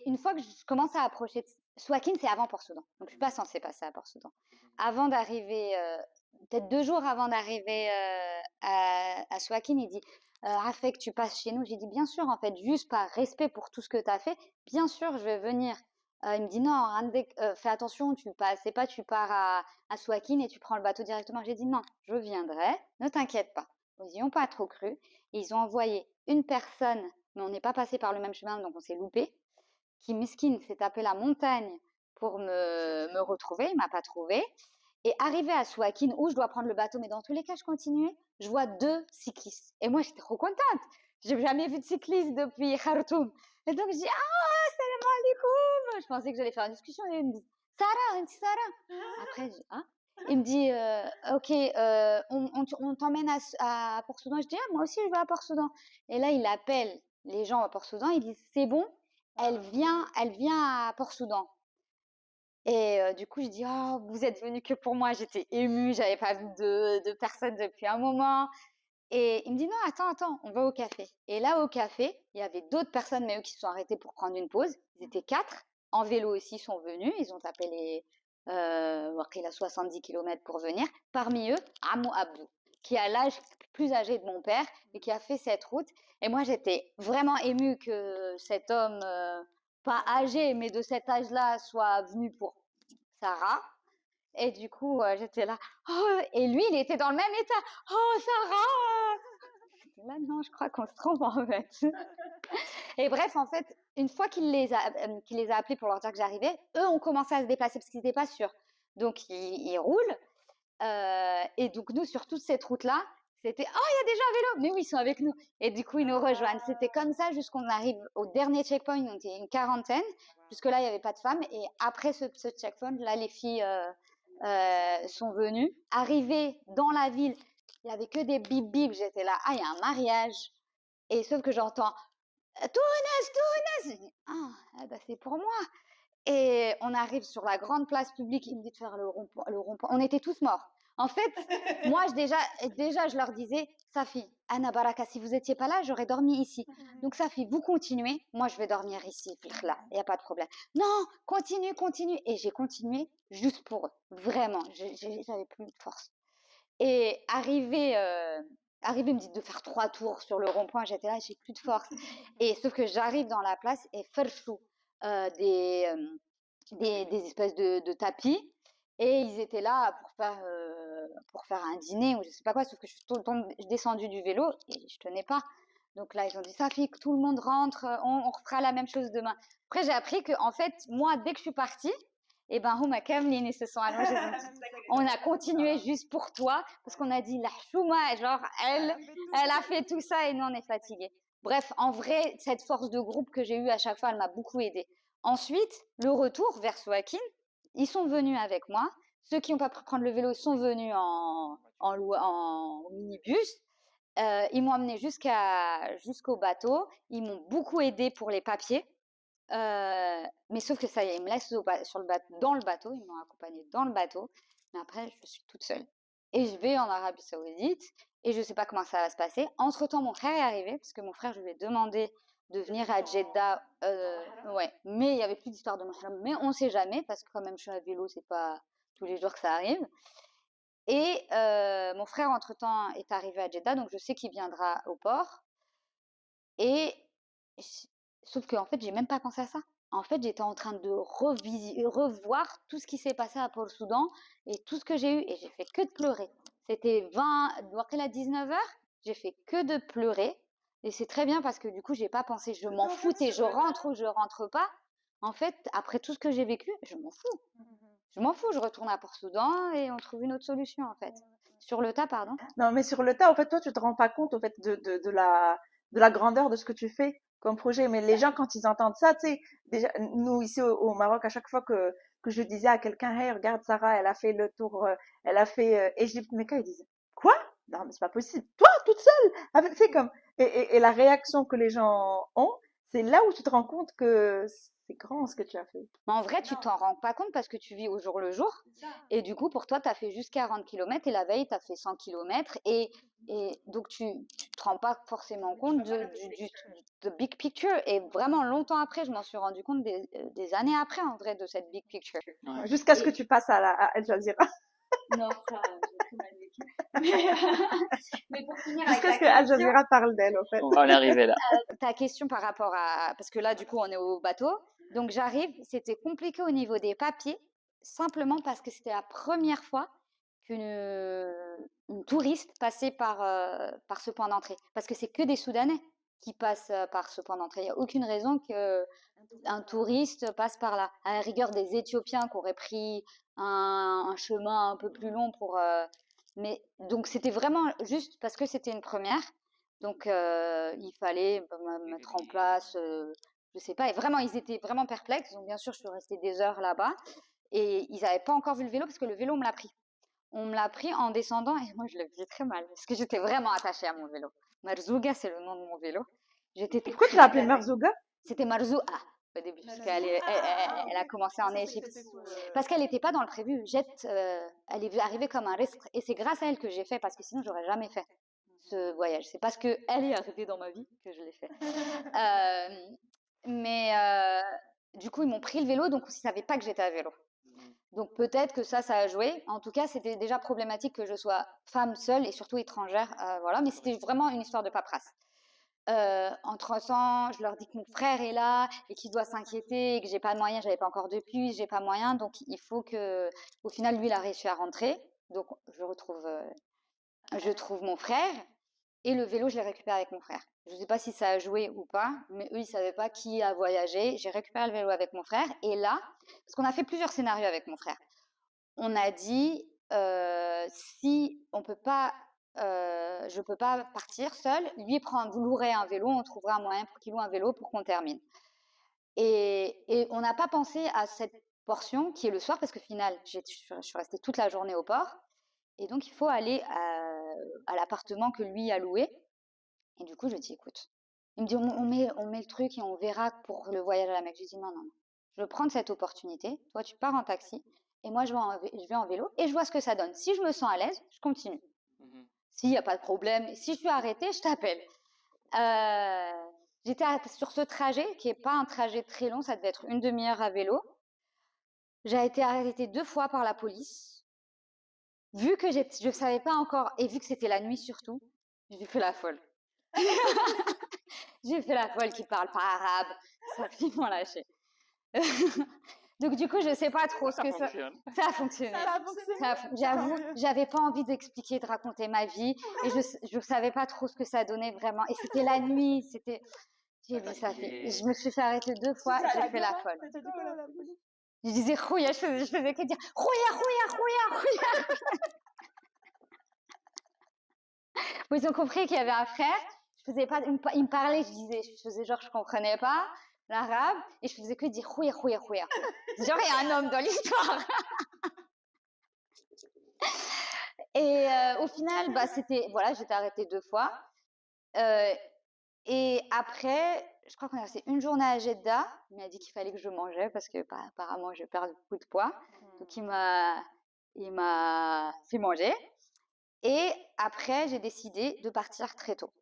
une fois que je commence à approcher Souakin, c'est avant Port-Soudan. Donc, je suis pas censée passer à Port-Soudan. Avant d'arriver, peut-être 2 jours avant d'arriver à Souakin, il dit Rafek, tu passes chez nous. J'ai dit bien sûr, en fait, juste par respect pour tout ce que tu as fait, bien sûr, je vais venir. Il me dit non, fais attention, c'est pas tu pars à Souakin et tu prends le bateau directement. J'ai dit non, je viendrai, ne t'inquiète pas. Ils n'y ont pas trop cru. Ils ont envoyé une personne, mais on n'est pas passé par le même chemin, donc on s'est loupé, qui, mesquine, s'est tapé la montagne pour me retrouver. Il m'a pas trouvé. Et arrivé à Souakin, où je dois prendre le bateau, mais dans tous les cas, je continuais, je vois 2 cyclistes. Et moi, j'étais trop contente. J'ai jamais vu de cycliste depuis Khartoum. Et donc, je dis, salam alaikum. Je pensais que j'allais faire une discussion. Et il me dit, Sarah, c'est Sarah. Après, je dis, il me dit, ok, on t'emmène à Port-Soudan. Je dis, moi aussi, je vais à Port-Soudan. Et là, il appelle les gens à Port-Soudan. Il dit, c'est bon, elle vient à Port-Soudan. Et du coup, je dis, vous êtes venus que pour moi. J'étais émue, j'avais pas vu de personne depuis un moment. Et il me dit, non, attends, on va au café. Et là, au café, il y avait d'autres personnes, mais eux qui se sont arrêtés pour prendre une pause. Ils étaient 4, en vélo aussi, sont venus. Ils ont tapé il a 70 km pour venir. Parmi eux, Amou Abdou, qui a l'âge plus âgé de mon père et qui a fait cette route. Et moi, j'étais vraiment émue que cet homme pas âgés, mais de cet âge-là, soient venus pour Sarah. Et du coup, j'étais là. Oh, et lui, il était dans le même état. Oh, Sarah! J'étais là, non, je crois qu'on se trompe en fait. Et bref, en fait, une fois qu'il les a appelés pour leur dire que j'arrivais, eux ont commencé à se déplacer parce qu'ils n'étaient pas sûrs. Donc, ils roulent. Et donc, nous, sur toute cette route-là, c'était « Oh, il y a des gens à vélo !» Mais oui, ils sont avec nous. Et du coup, ils nous rejoignent. C'était comme ça jusqu'on arrive au dernier checkpoint. On était une quarantaine. Jusque-là, il n'y avait pas de femmes. Et après ce checkpoint, là, les filles sont venues. Arrivées dans la ville, il n'y avait que des bip-bip. J'étais là, ah, il y a un mariage. Et sauf que j'entends Tounes. Ah, bah, c'est pour moi. Et on arrive sur la grande place publique. Il me dit de faire le rond-point. On était tous morts. En fait, moi, déjà, je leur disais, Safi, Anna Baraka, si vous n'étiez pas là, j'aurais dormi ici. Donc, Safi, vous continuez. Moi, je vais dormir ici, là. Il n'y a pas de problème. Non, continue. Et j'ai continué juste pour eux. Vraiment, j'avais plus de force. Et arrivé, il me dit de faire 3 tours sur le rond-point. J'étais là, j'ai plus de force. Et sauf que j'arrive dans la place et ferchou des espèces de tapis. Et ils étaient là pour faire un dîner ou je sais pas quoi. Sauf que je suis descendue du vélo et je tenais pas. Donc là, ils ont dit, Safi, que tout le monde rentre, on refera la même chose demain. Après, j'ai appris que, en fait, moi, dès que je suis partie, et ben, Huma Kamlin, ils se sont allongés. On a continué juste pour toi, parce qu'on a dit, la chouma, genre, elle a fait tout ça et nous, on est fatigués. Bref, en vrai, cette force de groupe que j'ai eue à chaque fois, elle m'a beaucoup aidée. Ensuite, le retour vers Souakin, ils sont venus avec moi. Ceux qui n'ont pas pu prendre le vélo sont venus en minibus. Ils m'ont amené jusqu'au bateau. Ils m'ont beaucoup aidé pour les papiers. Mais sauf que ça y est, ils me laissent dans le bateau. Ils m'ont accompagnée dans le bateau. Mais après, je suis toute seule. Et je vais en Arabie Saoudite. Et je ne sais pas comment ça va se passer. Entre-temps, mon frère est arrivé. Parce que mon frère, je lui ai demandé de venir à Jeddah. Ouais. Mais il n'y avait plus d'histoire de mahram. Mais on ne sait jamais. Parce que quand même, je suis à vélo. Ce n'est pas tous les jours que ça arrive. Et mon frère, entre-temps, est arrivé à Jeddah, donc je sais qu'il viendra au port. Et sauf qu'en fait, j'ai même pas pensé à ça. En fait, j'étais en train de revoir tout ce qui s'est passé à Port-Soudan et tout ce que j'ai eu. Et j'ai fait que de pleurer. C'était 19h, j'ai fait que de pleurer. Et c'est très bien parce que du coup, j'ai pas pensé, je m'en foutais, je rentre ou je rentre pas. En fait, après tout ce que j'ai vécu, je m'en fous. Je m'en fous, je retourne à Port-Soudan et on trouve une autre solution, en fait. Sur le tas, pardon. Non, mais sur le tas, en fait, toi, tu te rends pas compte, en fait, de la grandeur de ce que tu fais comme projet. Mais les gens, quand ils entendent ça, tu sais, déjà, nous, ici au Maroc, à chaque fois que je disais à quelqu'un, hey, regarde, Sarah, elle a fait le tour, elle a fait Égypte, Mecca, ils disaient, quoi? Non, mais c'est pas possible. Toi, toute seule! Avec, tu sais, comme, et la réaction que les gens ont, c'est là où tu te rends compte que c'est grand ce que tu as fait. Mais en vrai, tu t'en rends pas compte parce que tu vis au jour le jour. Et du coup, pour toi, tu as fait juste 40 km et la veille, tu as fait 100 km. Et donc, tu te rends pas forcément compte de big picture. Et vraiment, longtemps après, je m'en suis rendu compte des années après, en vrai, de cette big picture. Ouais. Jusqu'à ce que tu passes à Al Jazeera. Non, ça, j'ai très mal vécu. Mais pour finir avec Jusqu'à ce que ta Al question, Jazeera parle d'elle, en fait. On va en arriver là. ta question par rapport à... Parce que là, du coup, on est au bateau. Donc, j'arrive. C'était compliqué au niveau des papiers, simplement parce que c'était la première fois qu'une touriste passait par ce point d'entrée. Parce que c'est que des Soudanais qui passent par ce point d'entrée. Il n'y a aucune raison qu'un touriste passe par là. À la rigueur, des Éthiopiens qui auraient pris un chemin un peu plus long pour... Mais donc, c'était vraiment juste parce que c'était une première. Donc, il fallait mettre en place, je sais pas. Et vraiment, ils étaient vraiment perplexes. Donc, bien sûr, je suis restée des heures là-bas. Et ils n'avaient pas encore vu le vélo parce que le vélo, on me l'a pris. On me l'a pris en descendant et moi, je le faisais très mal parce que j'étais vraiment attachée à mon vélo. Marzouga, c'est le nom de mon vélo. Pourquoi tu l'as appelée Marzouga? C'était Marzoua au début, parce elle a commencé en Égypte. Parce qu'elle n'était pas dans le prévu. Elle est arrivée comme un risque. Et c'est grâce à elle que j'ai fait, parce que sinon, j'aurais jamais fait ce voyage. C'est parce qu'elle est arrivée dans ma vie que je l'ai fait. Du coup, ils m'ont pris le vélo, donc ils ne savaient pas que j'étais à vélo. Donc peut-être que ça a joué. En tout cas, c'était déjà problématique que je sois femme seule et surtout étrangère. Voilà, mais c'était vraiment une histoire de paperasse. Entre-temps, je leur dis que mon frère est là et qu'il doit s'inquiéter et que j'ai pas de moyens, j'avais pas encore de puce, j'ai pas moyen, donc il faut que, au final, lui, il a réussi à rentrer. Donc, je trouve mon frère et le vélo, je l'ai récupéré avec mon frère. Je sais pas si ça a joué ou pas, mais eux, ils savaient pas qui a voyagé. J'ai récupéré le vélo avec mon frère et là, parce qu'on a fait plusieurs scénarios avec mon frère, on a dit si on peut pas, je peux pas partir seule, lui louerait un vélo, on trouvera un moyen pour qu'il loue un vélo pour qu'on termine. Et on n'a pas pensé à cette portion qui est le soir parce que final, je suis restée toute la journée au port et donc il faut aller à l'appartement que lui a loué. Et du coup, je dis écoute, il me dit on met le truc et on verra pour le voyage à la Mecque. Je dis non, non, non. Je veux prendre cette opportunité. Toi, tu pars en taxi et moi, je vais en vélo et je vois ce que ça donne. Si je me sens à l'aise, je continue. Mhm. S'il n'y a pas de problème, si je suis arrêtée, je t'appelle. J'étais sur ce trajet qui n'est pas un trajet très long, ça devait être une demi-heure à vélo. J'ai été arrêtée 2 fois par la police. Vu que je ne savais pas encore et vu que c'était la nuit surtout, j'ai fait la folle. J'ai fait la folle qui parle pas arabe, ça a absolument lâché. Donc du coup, je sais pas trop ce que ça a fonctionné. J'avoue, j'avais pas envie d'expliquer, de raconter ma vie et je savais pas trop ce que ça donnait vraiment. Et c'était la nuit, j'ai vu ça fait. Je me suis fait arrêter 2 fois, j'ai fait la folle. Je disais rouya, je faisais que dire rouya, rouya, rouya, rouya. Bon, ils ont compris qu'il y avait un frère. Je faisais pas, il me parlait, je faisais genre je comprenais pas l'arabe et je faisais que dire rouya, rouya, rouya. Genre il y a un homme dans l'histoire. Et au final, bah c'était voilà, j'étais arrêtée 2 fois. Et après, je crois qu'on a passé une journée à Jeddah. Il m'a dit qu'il fallait que je mangeais parce que bah, apparemment je perds beaucoup de poids. Donc il m'a fait manger. Et après, j'ai décidé de partir très tôt.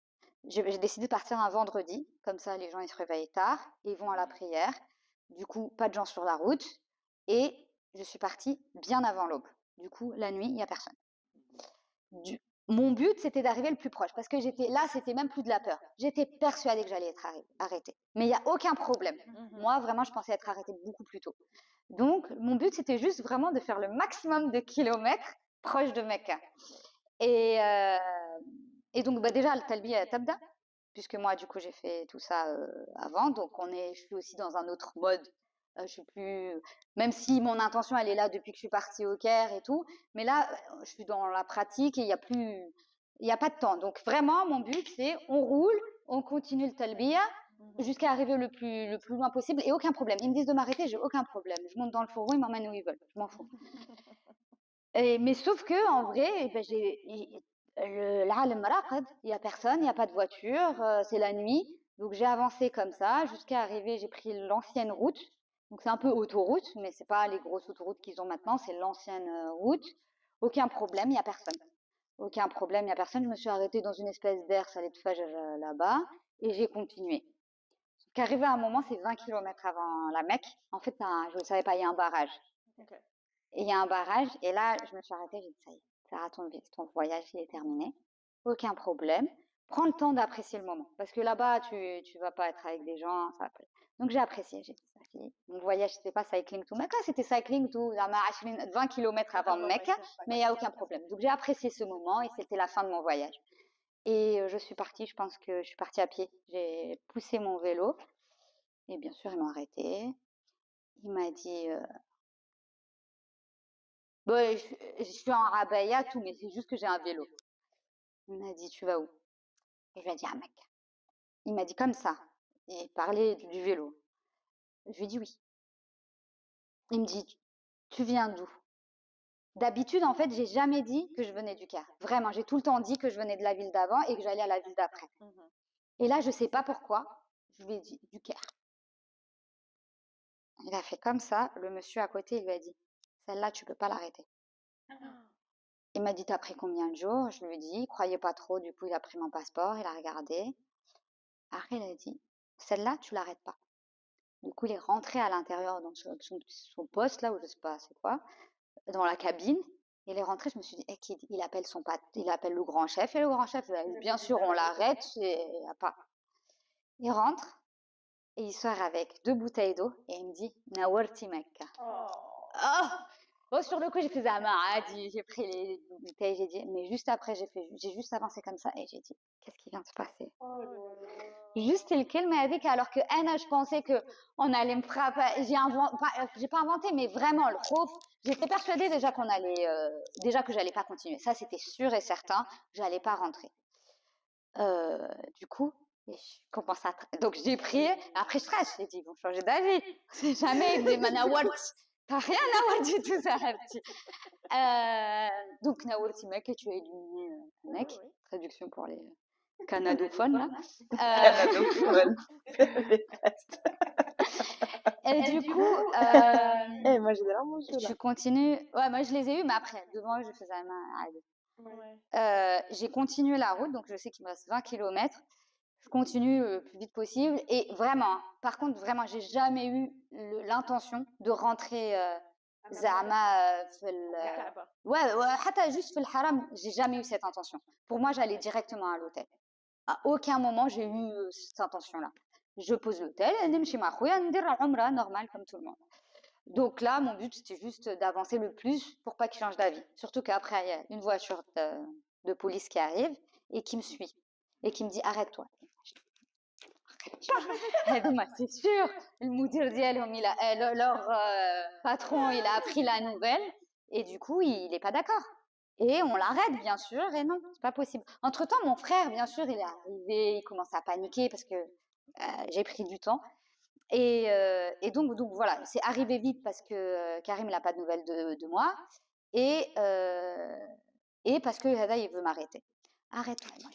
J'ai décidé de partir un vendredi, comme ça les gens ils se réveillent tard, ils vont à la prière. Du coup, pas de gens sur la route. Et je suis partie bien avant l'aube. Du coup, la nuit, il n'y a personne. Mon but, c'était d'arriver le plus proche, parce que c'était même plus de la peur. J'étais persuadée que j'allais être arrêtée. Mais il n'y a aucun problème. Moi, vraiment, je pensais être arrêtée beaucoup plus tôt. Donc, mon but, c'était juste vraiment de faire le maximum de kilomètres proche de Mecca. Et donc, bah, déjà, le talbiya à Tabda, puisque moi, du coup, j'ai fait tout ça avant. Donc, je suis aussi dans un autre mode. Je suis plus, même si mon intention, elle est là depuis que je suis partie au Caire et tout. Mais là, je suis dans la pratique et il n'y a pas de temps. Donc, vraiment, mon but, c'est on roule, on continue le talbiya jusqu'à arriver le plus loin possible et aucun problème. Ils me disent de m'arrêter, j'ai aucun problème. Je monte dans le fourgon, ils m'emmènent où ils veulent. Je m'en fous. Mais sauf que en vrai, ben, l'Alam Maraqad, il n'y a personne, il n'y a pas de voiture, c'est la nuit. Donc j'ai avancé comme ça jusqu'à arriver, j'ai pris l'ancienne route. Donc c'est un peu autoroute, mais c'est pas les grosses autoroutes qu'ils ont maintenant, c'est l'ancienne route. Aucun problème, il n'y a personne. Aucun problème, il n'y a personne. Je me suis arrêtée dans une espèce d'air salé de Fajr là-bas et j'ai continué. Sauf qu'arrivé à un moment, c'est 20 km avant la Mecque. En fait, je ne savais pas, il y a un barrage. Okay. Et il y a un barrage, et là, je me suis arrêtée, j'ai dit, ça y est, Sarah, ton voyage, il est terminé. Aucun problème. Prends le temps d'apprécier le moment. Parce que là-bas, tu vas pas être avec des gens. Donc, j'ai apprécié. J'ai dit, ça y est. Mon voyage, c'était pas cycling to Mecca, c'était cycling to 20 km avant Mecca, mais il n'y a aucun problème. Donc, j'ai apprécié ce moment, et c'était la fin de mon voyage. Et je suis partie, je pense que je suis partie à pied. J'ai poussé mon vélo, et bien sûr, ils m'ont arrêté. Il m'a dit... Bon, je suis en rabaya, tout, mais c'est juste que j'ai un vélo. Il m'a dit, tu vas où? Et je lui ai dit, ah mec. Il m'a dit comme ça. Il parlait du vélo. Je lui ai dit oui. Il me dit, tu viens d'où? D'habitude, en fait, j'ai jamais dit que je venais du Caire. Vraiment, j'ai tout le temps dit que je venais de la ville d'avant et que j'allais à la ville d'après. Et là, je sais pas pourquoi, je lui ai dit du Caire. Il a fait comme ça. Le monsieur à côté, il lui a dit, celle-là, tu peux pas l'arrêter. Il m'a dit, t'as pris combien de jours? Je lui ai dit, il croyait pas trop. Du coup, il a pris mon passeport, il a regardé. Après, il a dit, celle-là, tu l'arrêtes pas. Du coup, il est rentré à l'intérieur dans son poste, là, où je sais pas c'est quoi, dans la cabine. Il est rentré, je me suis dit, il appelle il appelle le grand chef. Et le grand chef, bien sûr, on l'arrête. Et y a pas. Il rentre et il sort avec 2 bouteilles d'eau et il me dit Nawarti Mecca. Oh Bon, sur le coup, j'ai fait Zama, j'ai pris les bouteilles, j'ai dit, mais juste après, j'ai juste avancé comme ça et j'ai dit, qu'est-ce qui vient de se passer? Juste الكلمة هذيك, alors que Anna, je pensais que on allait me frapper. J'ai pas inventé, mais vraiment le خوف. J'étais persuadée déjà déjà que j'allais pas continuer. Ça, c'était sûr et certain. J'allais pas rentrer. Du coup, je commence à. Donc j'ai pris. Après, je trace. J'ai dit, ils vont changer d'avis. C'est jamais des manawat. T'as rien à voir du tout, ça, petit. Donc, Nawarti mec, et tu as éliminé un mec. Traduction pour les canadophones, là. Canadophones. Et du coup, Moi j'ai des larmes aux yeux là. je continue. Ouais, moi je les ai eus, mais après, devant eux, je faisais la main. J'ai continué la route, donc je sais qu'il me reste 20 km. Je continue le plus vite possible. Et vraiment, par contre, vraiment, j'ai jamais eu l'intention de rentrer Zama. Ouais, juste fait le haram, j'ai jamais eu cette intention. Pour moi, j'allais directement à l'hôtel. À aucun moment, j'ai eu cette intention-là. Je pose l'hôtel, chez ma khouya, normal comme tout le monde. Donc là, mon but, c'était juste d'avancer le plus pour pas qu'il change d'avis. Surtout qu'après, il y a une voiture de police qui arrive et qui me suit et qui me dit arrête-toi. C'est sûr, le moudir ديالهم, leur patron, il a appris la nouvelle et du coup, il n'est pas d'accord. Et on l'arrête, bien sûr, et non, c'est pas possible. Entre-temps, mon frère, bien sûr, il est arrivé, il commence à paniquer parce que j'ai pris du temps. Et donc voilà, c'est arrivé vite parce que Karim n'a pas de nouvelles de moi et parce que Hada, il veut m'arrêter. Arrête-toi, moi,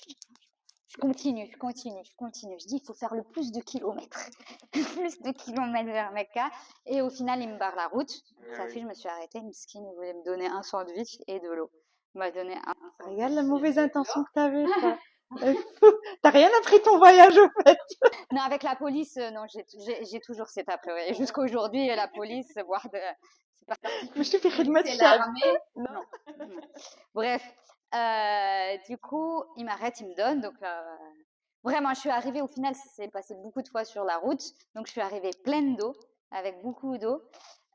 je continue. Je dis, il faut faire le plus de kilomètres. Plus de kilomètres vers Mecca. Et au final, il me barre la route. Ça fait, je me suis arrêtée. Miskin, il voulait me donner un sandwich et de l'eau. Il m'a donné un. Regarde la mauvaise intention que t'avais, toi. T'as rien appris ton voyage, au fait. Non, avec la police, non, j'ai toujours cet a priori. Jusqu'à aujourd'hui, la police, voire de. C'est pas Je te fais khidmat c'est chab. l'armée. Non. Bref, du coup, il m'arrête, il me donne. Donc vraiment, je suis arrivée au final, ça s'est passé beaucoup de fois sur la route. Donc je suis arrivée pleine d'eau, avec beaucoup d'eau.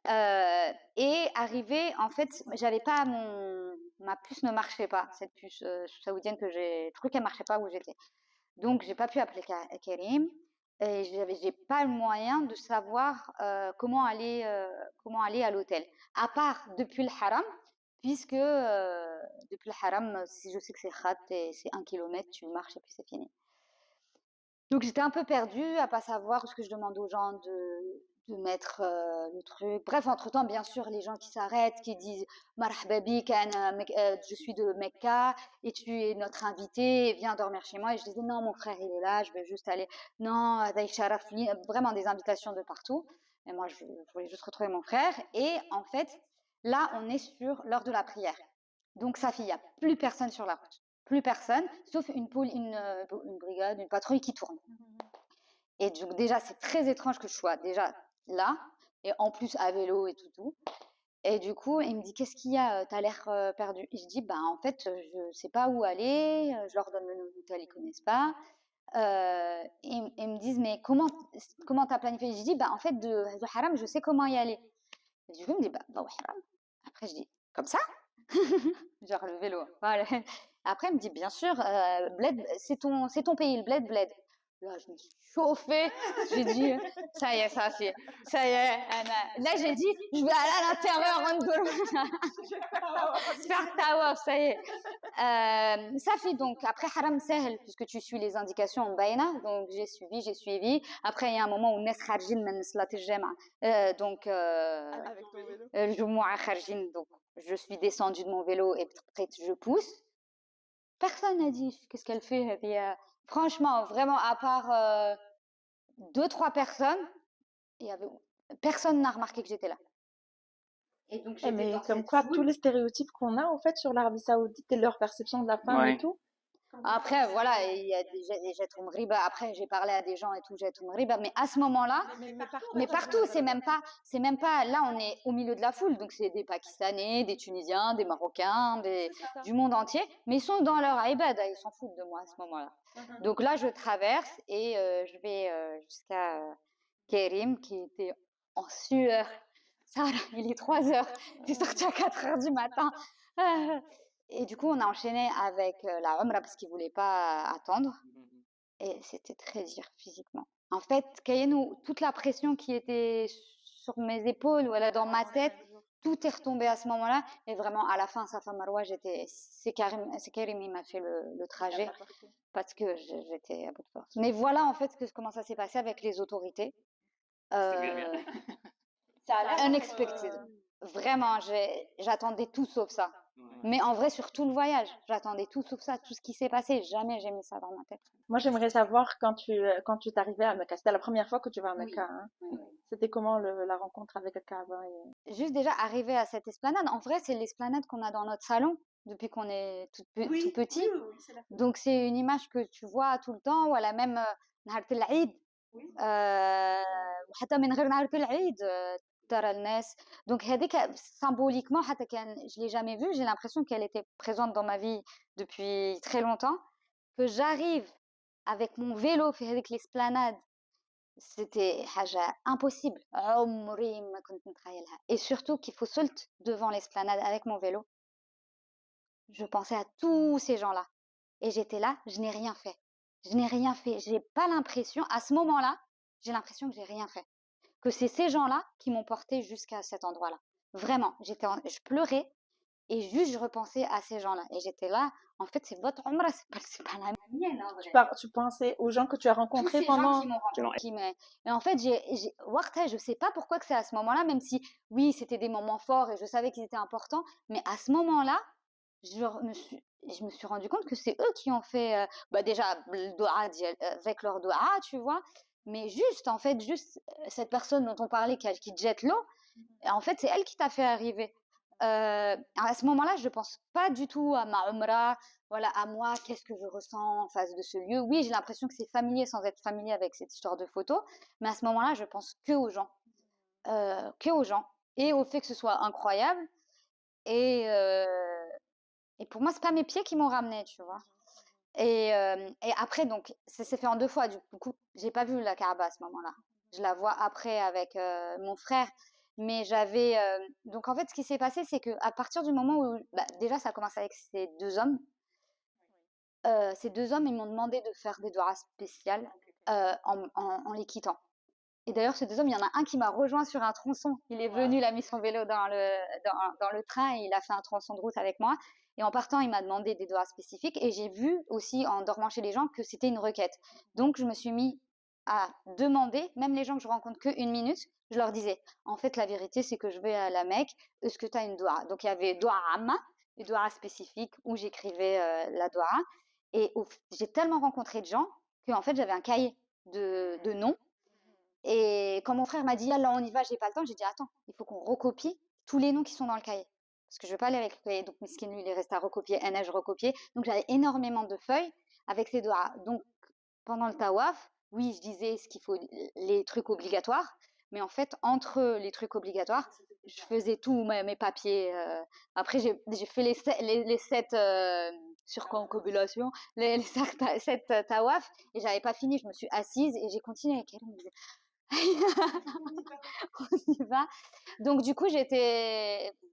Et arrivée, en fait, j'avais pas ma puce ne marchait pas, cette puce saoudienne que j'ai, le truc elle marchait pas où j'étais. Donc j'ai pas pu appeler Karim et j'ai pas le moyen de savoir comment aller à l'hôtel. À part depuis le haram, puisque depuis le haram, si je sais que c'est khat et c'est 1 kilomètre, tu marches et puis c'est fini. Donc j'étais un peu perdue à pas savoir ce que je demande aux gens de mettre le truc. Bref, entre-temps, bien sûr, les gens qui s'arrêtent, qui disent Marhaba bik, je suis de Mecca et tu es notre invité, viens dormir chez moi. Et je disais non, mon frère il est là, je vais juste aller. Non, vraiment des invitations de partout. Et moi, je voulais juste retrouver mon frère. Et en fait, là, on est sur l'heure de la prière. Donc, Safi, il n'y a plus personne sur la route. Plus personne, sauf une brigade, une patrouille qui tourne. Et donc déjà, c'est très étrange que je sois déjà là, et en plus à vélo et tout. Et du coup, il me dit, qu'est-ce qu'il y a? T'as l'air perdu. Et je dis, bah en fait, je sais pas où aller, je leur donne le nom d'hôtel, ils connaissent pas. Ils me disent, mais comment t'as planifié? Je dis, bah en fait, de Haram, je sais comment y aller. Et du coup, il me dit, bah Haram. Après, je dis, comme ça? Genre le vélo. Voilà. Après, il me dit, bien sûr, Bled, c'est ton pays, le Bled. Là, je me suis chauffée. J'ai dit, ça y est, ça y est. Là, j'ai dit, je vais aller à l'intérieur, faire tawaf, ça y est. Ça fait donc, après Haram Sahel, puisque tu suis les indications en Baïna, donc j'ai suivi. Après, il y a un moment où Nes Kharjin, donc, Avec ton vélo. le Jumu'ah Kharjin, donc, je suis descendue de mon vélo et je pousse. Personne n'a dit qu'est-ce qu'elle fait. Et, franchement, vraiment, à part 2-3 personnes, personne n'a remarqué que j'étais là. Et donc, mais comme quoi, tous les stéréotypes qu'on a, en fait, sur l'Arabie Saoudite et leur perception de la femme et tout. Après, voilà, il y a des jets au Mghriba. Après, j'ai parlé à des gens et tout, jets au Mghriba. Mais à ce moment-là, mais partout, c'est même pas, là, on est au milieu de la foule. Donc, c'est des Pakistanais, des Tunisiens, des Marocains, du monde entier. Mais ils sont dans leur ibada, ils s'en foutent de moi à ce moment-là. Donc là, je traverse et je vais jusqu'à Kérim, qui était en sueur. Sarah, il est 3 heures. T'es sorti à 4 heures du matin. Et du coup, on a enchaîné avec la Umrah parce qu'ils ne voulaient pas attendre. Et c'était très dur physiquement. En fait, Kayenu, toute la pression qui était sur mes épaules, voilà, dans ma tête, tout est retombé à ce moment-là. Et vraiment, à la fin, Safa Marwa, c'est Karim, il m'a fait le trajet parce que j'étais à bout de force. Mais voilà, en fait, comment ça s'est passé avec les autorités. Unexpected. Vraiment, j'attendais tout sauf ça. Mais en vrai, sur tout le voyage, j'attendais tout sauf ça. Tout ce qui s'est passé, jamais j'ai mis ça dans ma tête. Moi, j'aimerais savoir quand tu t'arrivais à Mecca. C'était la première fois que tu vas à Mecca, hein? C'était comment la rencontre avec le Kaaba Juste déjà arriver à cette esplanade. En vrai, c'est l'esplanade qu'on a dans notre salon depuis qu'on est tout petit. Donc, c'est une image que tu vois tout le temps. Ou à la même نهار العيد. وحتى من غير نهار العيد ترى الناس. Donc, هذيك symboliquement, حتى كان je l'ai jamais vue. J'ai l'impression qu'elle était présente dans ma vie depuis très longtemps. Que j'arrive avec mon vélo avec l'esplanade, c'était حاجة impossible. عمري ما كنت نتخيلها. Et surtout qu'il faut saute devant l'esplanade avec mon vélo. Je pensais à tous ces gens-là. Et j'étais là, je n'ai rien fait. Je n'ai rien fait. J'ai pas l'impression, à ce moment-là, j'ai l'impression que j'ai rien fait. Que c'est ces gens-là qui m'ont porté jusqu'à cet endroit-là. Vraiment, je pleurais et juste je repensais à ces gens-là. Et j'étais là, en fait, c'est votre umrah, c'est pas la mienne. En vrai. Tu pensais aux gens que tu as rencontrés Tous ces pendant... gens qui m'ont rencontré. Et en fait, je sais pas pourquoi que c'est à ce moment-là, même si, oui, c'était des moments forts et je savais qu'ils étaient importants, mais à ce moment-là, je me suis rendu compte que c'est eux qui ont fait déjà le doua avec leur doua, tu vois, mais juste en fait cette personne dont on parlait qui te jette l'eau, en fait c'est elle qui t'a fait arriver. À ce moment-là, je pense pas du tout à ma umrah, voilà, à moi, qu'est-ce que je ressens en face de ce lieu. Oui, j'ai l'impression que c'est familier sans être familier avec cette histoire de photo, mais à ce moment-là, je pense que aux gens et au fait que ce soit incroyable et pour moi, c'est pas mes pieds qui m'ont ramenée, tu vois. Et après, donc, ça s'est fait en 2 fois. Du coup, j'ai pas vu la Kaaba à ce moment-là. Je la vois après avec mon frère. Mais j'avais. Donc, en fait, ce qui s'est passé, c'est qu'à partir du moment où. Déjà, ça a commencé avec ces 2 hommes. Ces 2 hommes, ils m'ont demandé de faire des doigts spéciales en les quittant. Et d'ailleurs, ces 2 hommes, il y en a un qui m'a rejoint sur un tronçon. Il est venu, il a mis son vélo dans le train et il a fait un tronçon de route avec moi. Et en partant, il m'a demandé des doigts spécifiques. Et j'ai vu aussi, en dormant chez les gens, que c'était une requête. Donc, je me suis mis à demander, même les gens que je rencontre que 1 minute, je leur disais, en fait, la vérité, c'est que je vais à la Mecque. Est-ce que tu as une doua? Donc, il y avait doua amma et doua spécifique où j'écrivais la doua. Et j'ai tellement rencontré de gens qu'en fait, j'avais un cahier de noms. Et quand mon frère m'a dit, là, on y va, j'ai pas le temps, j'ai dit, attends, il faut qu'on recopie tous les noms qui sont dans le cahier. Parce que je veux pas aller avec le cahier. Donc, Miskin, lui, il est resté à recopier, NH recopier. Donc, j'avais énormément de feuilles avec ces doigts. Donc, pendant le tawaf, oui, je disais ce qu'il faut, les trucs obligatoires. Mais en fait, entre les trucs obligatoires, je faisais tous mes papiers. Après, j'ai fait les 7 circoncobulations, les 7 tawaf, et j'avais pas fini. Je me suis assise et j'ai continué avec elle. On y va. Donc du coup,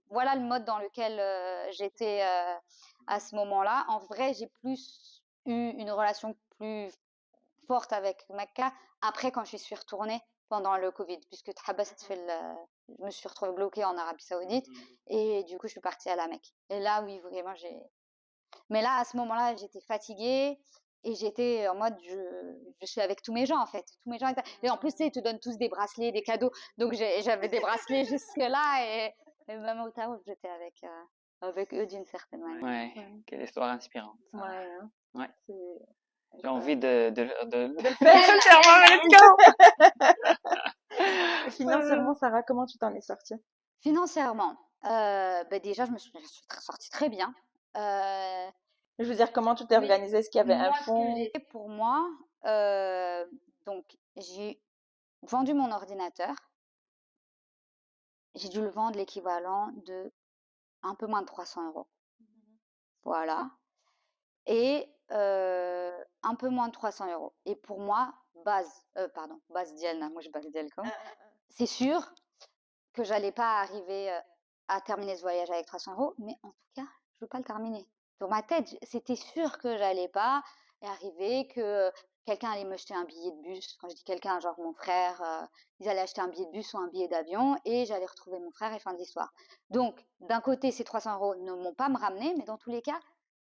voilà le mode dans lequel j'étais à ce moment-là. En vrai, j'ai plus eu une relation plus forte avec Mecca après quand je suis retournée pendant le Covid, puisque je me suis retrouvée bloquée en Arabie Saoudite et du coup, je suis partie à la Mecque. Et là, oui, vraiment, mais là, à ce moment-là, j'étais fatiguée. Et j'étais en mode, je suis avec tous mes gens, en fait. Tous mes gens. Et en plus, tu sais, ils te donnent tous des bracelets, des cadeaux. Donc, j'avais des bracelets jusque-là. Et même au Taouf, j'étais avec eux d'une certaine manière. Ouais, quelle histoire inspirante. Ouais. J'ai envie de le faire. Let's go. Financièrement, Sarah, comment tu t'en es sortie? Financièrement, déjà, je me suis sortie très bien. Je veux dire, comment tu t'es Oui. organisée? Est-ce qu'il y avait un Moi, ce que fonds? j'ai fait pour moi, donc j'ai vendu mon ordinateur. J'ai dû le vendre l'équivalent de un peu moins de 300 €. Voilà. Et un peu moins de 300 €. Et pour moi, base ديالنا مش base ديالكم. C'est sûr que j'allais pas arriver à terminer ce voyage avec 300 €, mais en tout cas, je veux pas le terminer. Dans ma tête, c'était sûr que j'allais pas y arriver, que quelqu'un allait me jeter un billet de bus. Quand je dis quelqu'un, genre mon frère, ils allaient acheter un billet de bus ou un billet d'avion et j'allais retrouver mon frère et fin de l'histoire. Donc, d'un côté, ces 300 € ne m'ont pas me ramener, mais dans tous les cas,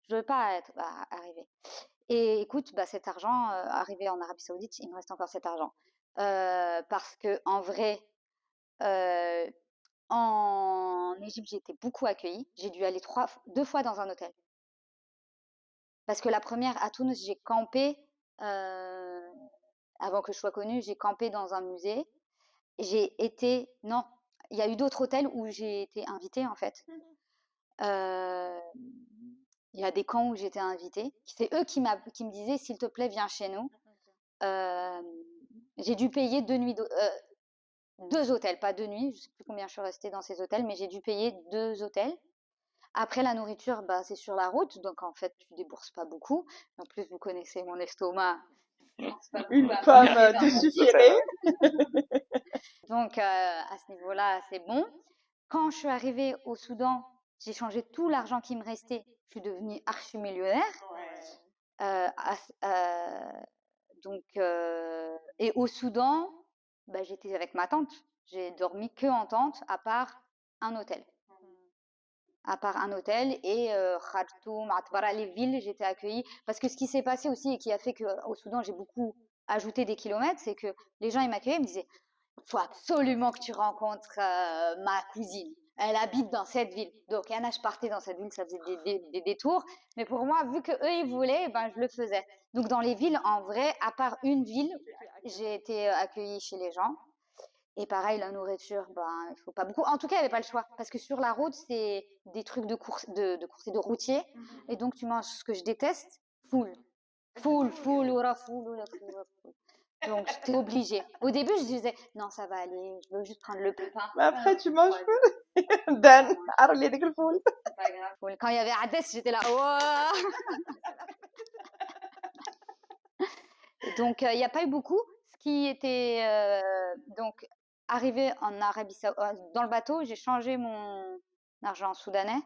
je veux pas être arriver. Et écoute, bah, cet argent, arrivé en Arabie Saoudite, il me reste encore cet argent. Parce que en vrai, euh, en Égypte, j'ai été beaucoup accueillie. J'ai dû aller 2 fois dans un hôtel. Parce que la première, à Tunis, j'ai campé, avant que je sois connue, j'ai campé dans un musée. Non, il y a eu d'autres hôtels où j'ai été invitée, en fait. Il y a des camps où j'étais invitée. C'est eux qui me disaient, s'il te plaît, viens chez nous. J'ai dû payer 2 nuits, 2 hôtels, pas 2 nuits. Je sais plus combien je suis restée dans ces hôtels, mais j'ai dû payer 2 hôtels. Après, la nourriture, bah, c'est sur la route, donc en fait, tu débourses pas beaucoup. En plus, vous connaissez mon estomac. Une pomme te suffirait. Donc, à ce niveau-là, c'est bon. Quand je suis arrivée au Soudan, j'ai changé tout l'argent qui me restait. Je suis devenue archi-millionnaire. Et au Soudan, bah, j'étais avec ma tante. J'ai dormi que en tente, à part un hôtel. Et Khartoum, Atbara, les villes, j'étais accueillie. Parce que ce qui s'est passé aussi et qui a fait qu'au Soudan, j'ai beaucoup ajouté des kilomètres, c'est que les gens, ils m'accueillaient, ils me disaient, faut absolument que tu rencontres ma cousine. Elle habite dans cette ville. Donc, Anna, je partais dans cette ville, ça faisait des détours. Mais pour moi, vu qu'eux, ils voulaient, ben, je le faisais. Donc, dans les villes, en vrai, à part une ville, j'ai été accueillie chez les gens. Et pareil, la nourriture, ben, il faut pas beaucoup. En tout cas, il n'y avait pas le choix. Parce que sur la route, c'est des trucs de course et de routier. Et donc, tu manges ce que je déteste, full. Full, oura full. Donc, j'étais obligée. Au début, je disais, non, ça va aller, je veux juste prendre le pain. Mais après, tu manges full. Dan, arrête de full. C'est pas grave. Quand il y avait Hades, j'étais là, oh. Donc, il n'y a pas eu beaucoup. Ce qui était, donc, arrivé en Arabie Saoudite, dans le bateau, j'ai changé mon argent soudanais.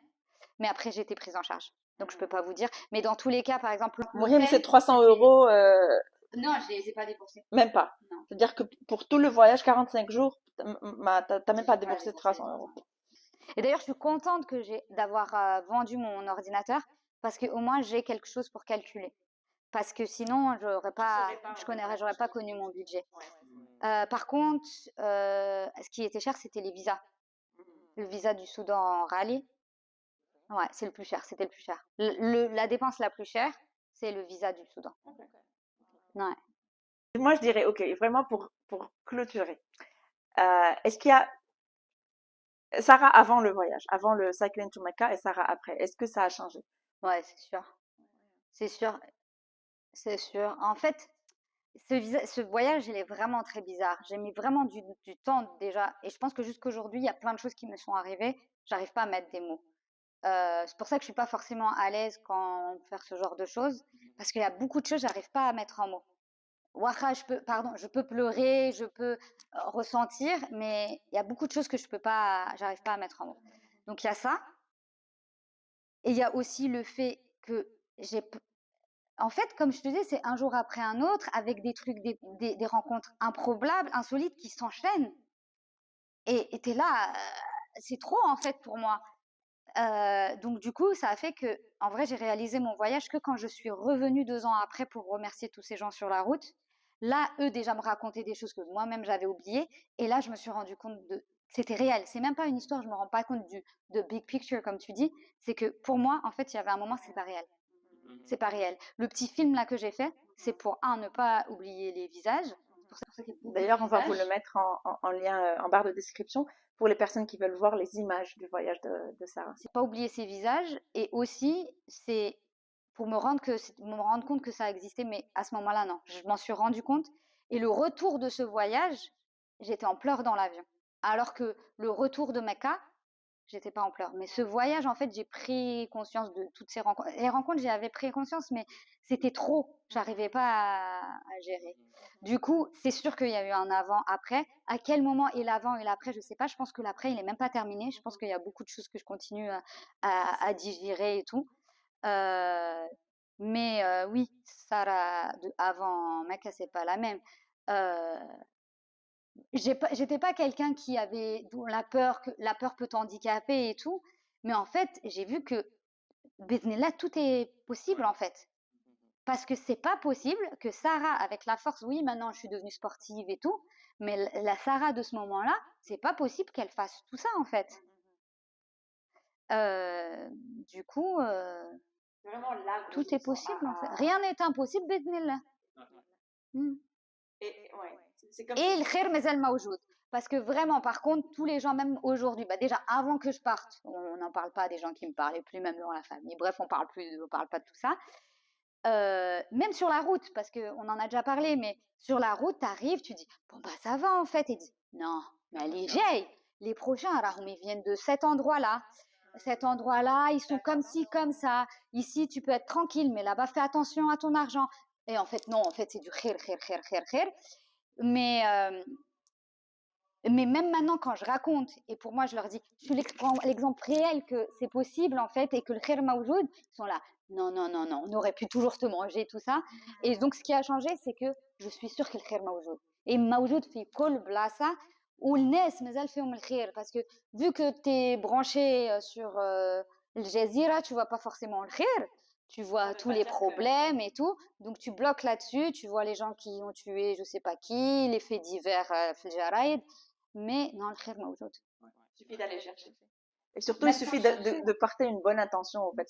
Mais après, j'ai été prise en charge. Donc, je peux pas vous dire. Mais dans tous les cas, par exemple, Mourine, c'est 300 €. non, je les ai pas dépensés. Même pas. Non. C'est-à-dire que pour tout le voyage, 45 jours, t'as même pas déboursé 300 €. Et d'ailleurs, je suis contente d'avoir vendu mon ordinateur parce qu'au moins, j'ai quelque chose pour calculer. Parce que sinon, j'aurais pas connu mon budget. Par contre, ce qui était cher, c'était les visas. Le visa du Soudan en rallye. Ouais, c'est le plus cher. C'était le plus cher. La dépense la plus chère, c'est le visa du Soudan. Ouais. Moi, je dirais, ok, vraiment pour clôturer. Est-ce qu'il y a Sarah avant le voyage, avant le cycling to Mecca et Sarah après, est-ce que ça a changé? Ouais, c'est sûr. C'est sûr. C'est sûr. En fait, ce voyage, il est vraiment très bizarre. J'ai mis vraiment du temps déjà. Et je pense que jusqu'aujourd'hui, il y a plein de choses qui me sont arrivées. J'arrive pas à mettre des mots. C'est pour ça que je suis pas forcément à l'aise quand on fait ce genre de choses. Parce qu'il y a beaucoup de choses, j'arrive pas à mettre en mots. Ouaha, je peux pleurer, je peux ressentir, mais il y a beaucoup de choses que j'arrive pas à mettre en mots. Donc il y a ça. Et il y a aussi le fait que en fait, comme je te disais, c'est un jour après un autre, avec des trucs, des rencontres improbables, insolites qui s'enchaînent. Et t'es là, c'est trop en fait pour moi. Donc du coup, ça a fait que, en vrai, j'ai réalisé mon voyage que quand je suis revenue 2 ans après pour remercier tous ces gens sur la route. Là, eux déjà me racontaient des choses que moi-même j'avais oubliées. Et là, je me suis rendu compte que c'était réel. C'est même pas une histoire, je me rends pas compte de big picture comme tu dis. C'est que pour moi, en fait, il y avait un moment, c'est pas réel. C'est pas réel. Le petit film là que j'ai fait, c'est pour ne pas oublier les visages. D'ailleurs, on va vous le mettre en lien en barre de description pour les personnes qui veulent voir les images du voyage de Sarah. C'est pas oublier ces visages et aussi c'est pour me rendre compte que ça existait, mais à ce moment-là, non. Je m'en suis rendu compte. Et le retour de ce voyage, j'étais en pleurs dans l'avion. Alors que le retour de Mecca, j'étais pas en pleurs. Mais ce voyage, en fait, j'ai pris conscience de toutes ces rencontres. Les rencontres, j'y avais pris conscience, mais c'était trop. J'arrivais pas à gérer. Du coup, c'est sûr qu'il y a eu un avant, après. À quel moment est l'avant et l'après, je sais pas. Je pense que l'après, il est même pas terminé. Je pense qu'il y a beaucoup de choses que je continue à digérer et tout. Mais oui, Sarah de avant Mecca, c'est pas la même. Euh, j'étais pas quelqu'un qui avait dont la peur peut t'handicaper et tout, mais en fait, j'ai vu que là tout est possible en fait. Parce que c'est pas possible que Sarah, avec la force, oui, maintenant je suis devenue sportive et tout, mais la Sarah de ce moment-là, c'est pas possible qu'elle fasse tout ça en fait. Du coup, Vraiment là, tout est possible en fait. Rien n'est impossible, Bismillah. Et ouais, c'est comme Et le khair mazal mawjoud. Parce que vraiment, par contre, tous les gens, même aujourd'hui, bah déjà avant que je parte, on n'en parle pas des gens qui me parlaient plus, même dans la famille. Bref, on parle pas de tout ça. Même sur la route, parce qu'on en a déjà parlé, mais sur la route, t'arrives, tu dis, bon bah ça va en fait. Et dis, non, mais allez, les prochains, alors, ils viennent de cet endroit-là. Cet endroit-là, ils sont comme ci, comme ça. Ici, tu peux être tranquille, mais là-bas, fais attention à ton argent. Et en fait, non, en fait, c'est du khair, khair, khair, khair, khair. Mais même maintenant, quand je raconte, et pour moi, je leur dis, je suis l'exemple réel que c'est possible, en fait, et que le khair maoujoud, ils sont là, non, non, non, non, on aurait pu toujours te manger, tout ça. Et donc, ce qui a changé, c'est que je suis sûre que le khair maoujoud. Et maoujoud fait kol blasa, ou le nes, mazal fihom le khair. Parce que vu que tu es branché sur le Jazeera, tu vois pas forcément le khair. Tu vois tous les problèmes et tout. Donc, tu bloques là-dessus. Tu vois les gens qui ont tué, je sais pas qui, les faits divers, Jaraïd. Mais non, le khair mawjoud. il suffit d'aller chercher. Et surtout, il suffit de porter une bonne intention. En fait,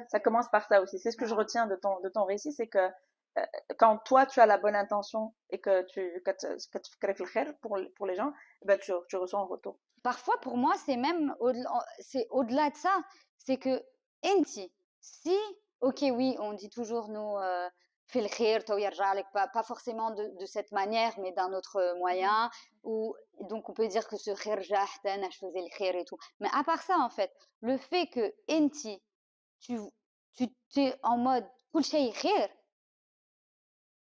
ça commence par ça aussi. C'est ce que je retiens de ton récit, c'est que quand toi tu as la bonne intention et que tu crées le khair pour les gens, ben tu reçois un retour. Parfois, pour moi, c'est même au-delà de ça. C'est que enti, si, ok, oui, on dit toujours nous fais le khair, pas forcément de cette manière, mais d'un autre moyen. Ou donc on peut dire que ce khair jahtan, je faisais le khair et tout. Mais à part ça, en fait, le fait que enti, tu es en mode kul shay khair,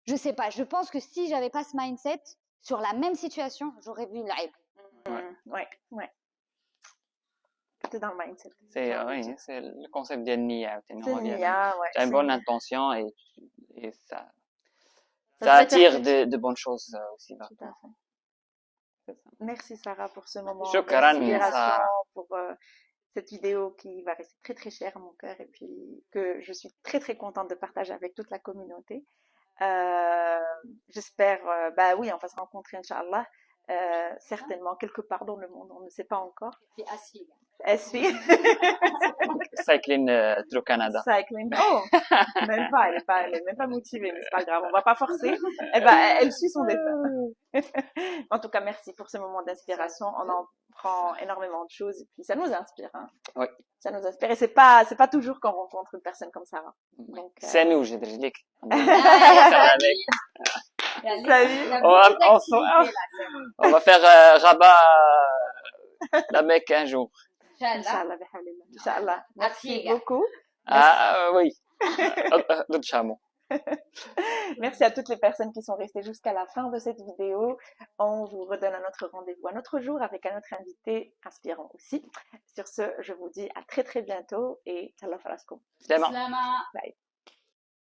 je sais pas. Je pense que si j'avais pas ce mindset sur la même situation, j'aurais vu l'aib. Ouais. T'es dans le mindset. Oui, c'est le concept de niya. C'est niya, ouais. Tu as une bonne intention et ça attire de bonnes choses aussi. Tout à fait. Merci Sarah pour ce moment Shukran, d'inspiration, Sarah. pour cette vidéo qui va rester très très chère à mon cœur et puis que je suis très très contente de partager avec toute la communauté. J'espère, bah oui, on va se rencontrer, Inch'Allah, certainement quelque part dans le monde, on ne sait pas encore. C'est assis. Esfi. Cycling through Canada. Cycling. Oh, même pas, elle est même pas motivée, mais c'est pas grave, on va pas forcer. Eh ben, elle suit son destin. En tout cas, merci pour ce moment d'inspiration. On en prend énormément de choses et puis ça nous inspire, hein. Oui. Ça nous inspire et c'est pas toujours qu'on rencontre une personne comme Sarah. Donc, c'est nous, j'ai dit. Salut. On va faire Rabat la Mecque un jour. Inch'Allah, Inch'Allah. Merci beaucoup. Oui. D'autres chameaux. Merci à toutes les personnes qui sont restées jusqu'à la fin de cette vidéo. On vous redonne un autre rendez-vous un autre jour avec un autre invité inspirant aussi. Sur ce, je vous dis à très très bientôt et Salam alaikum. Bye.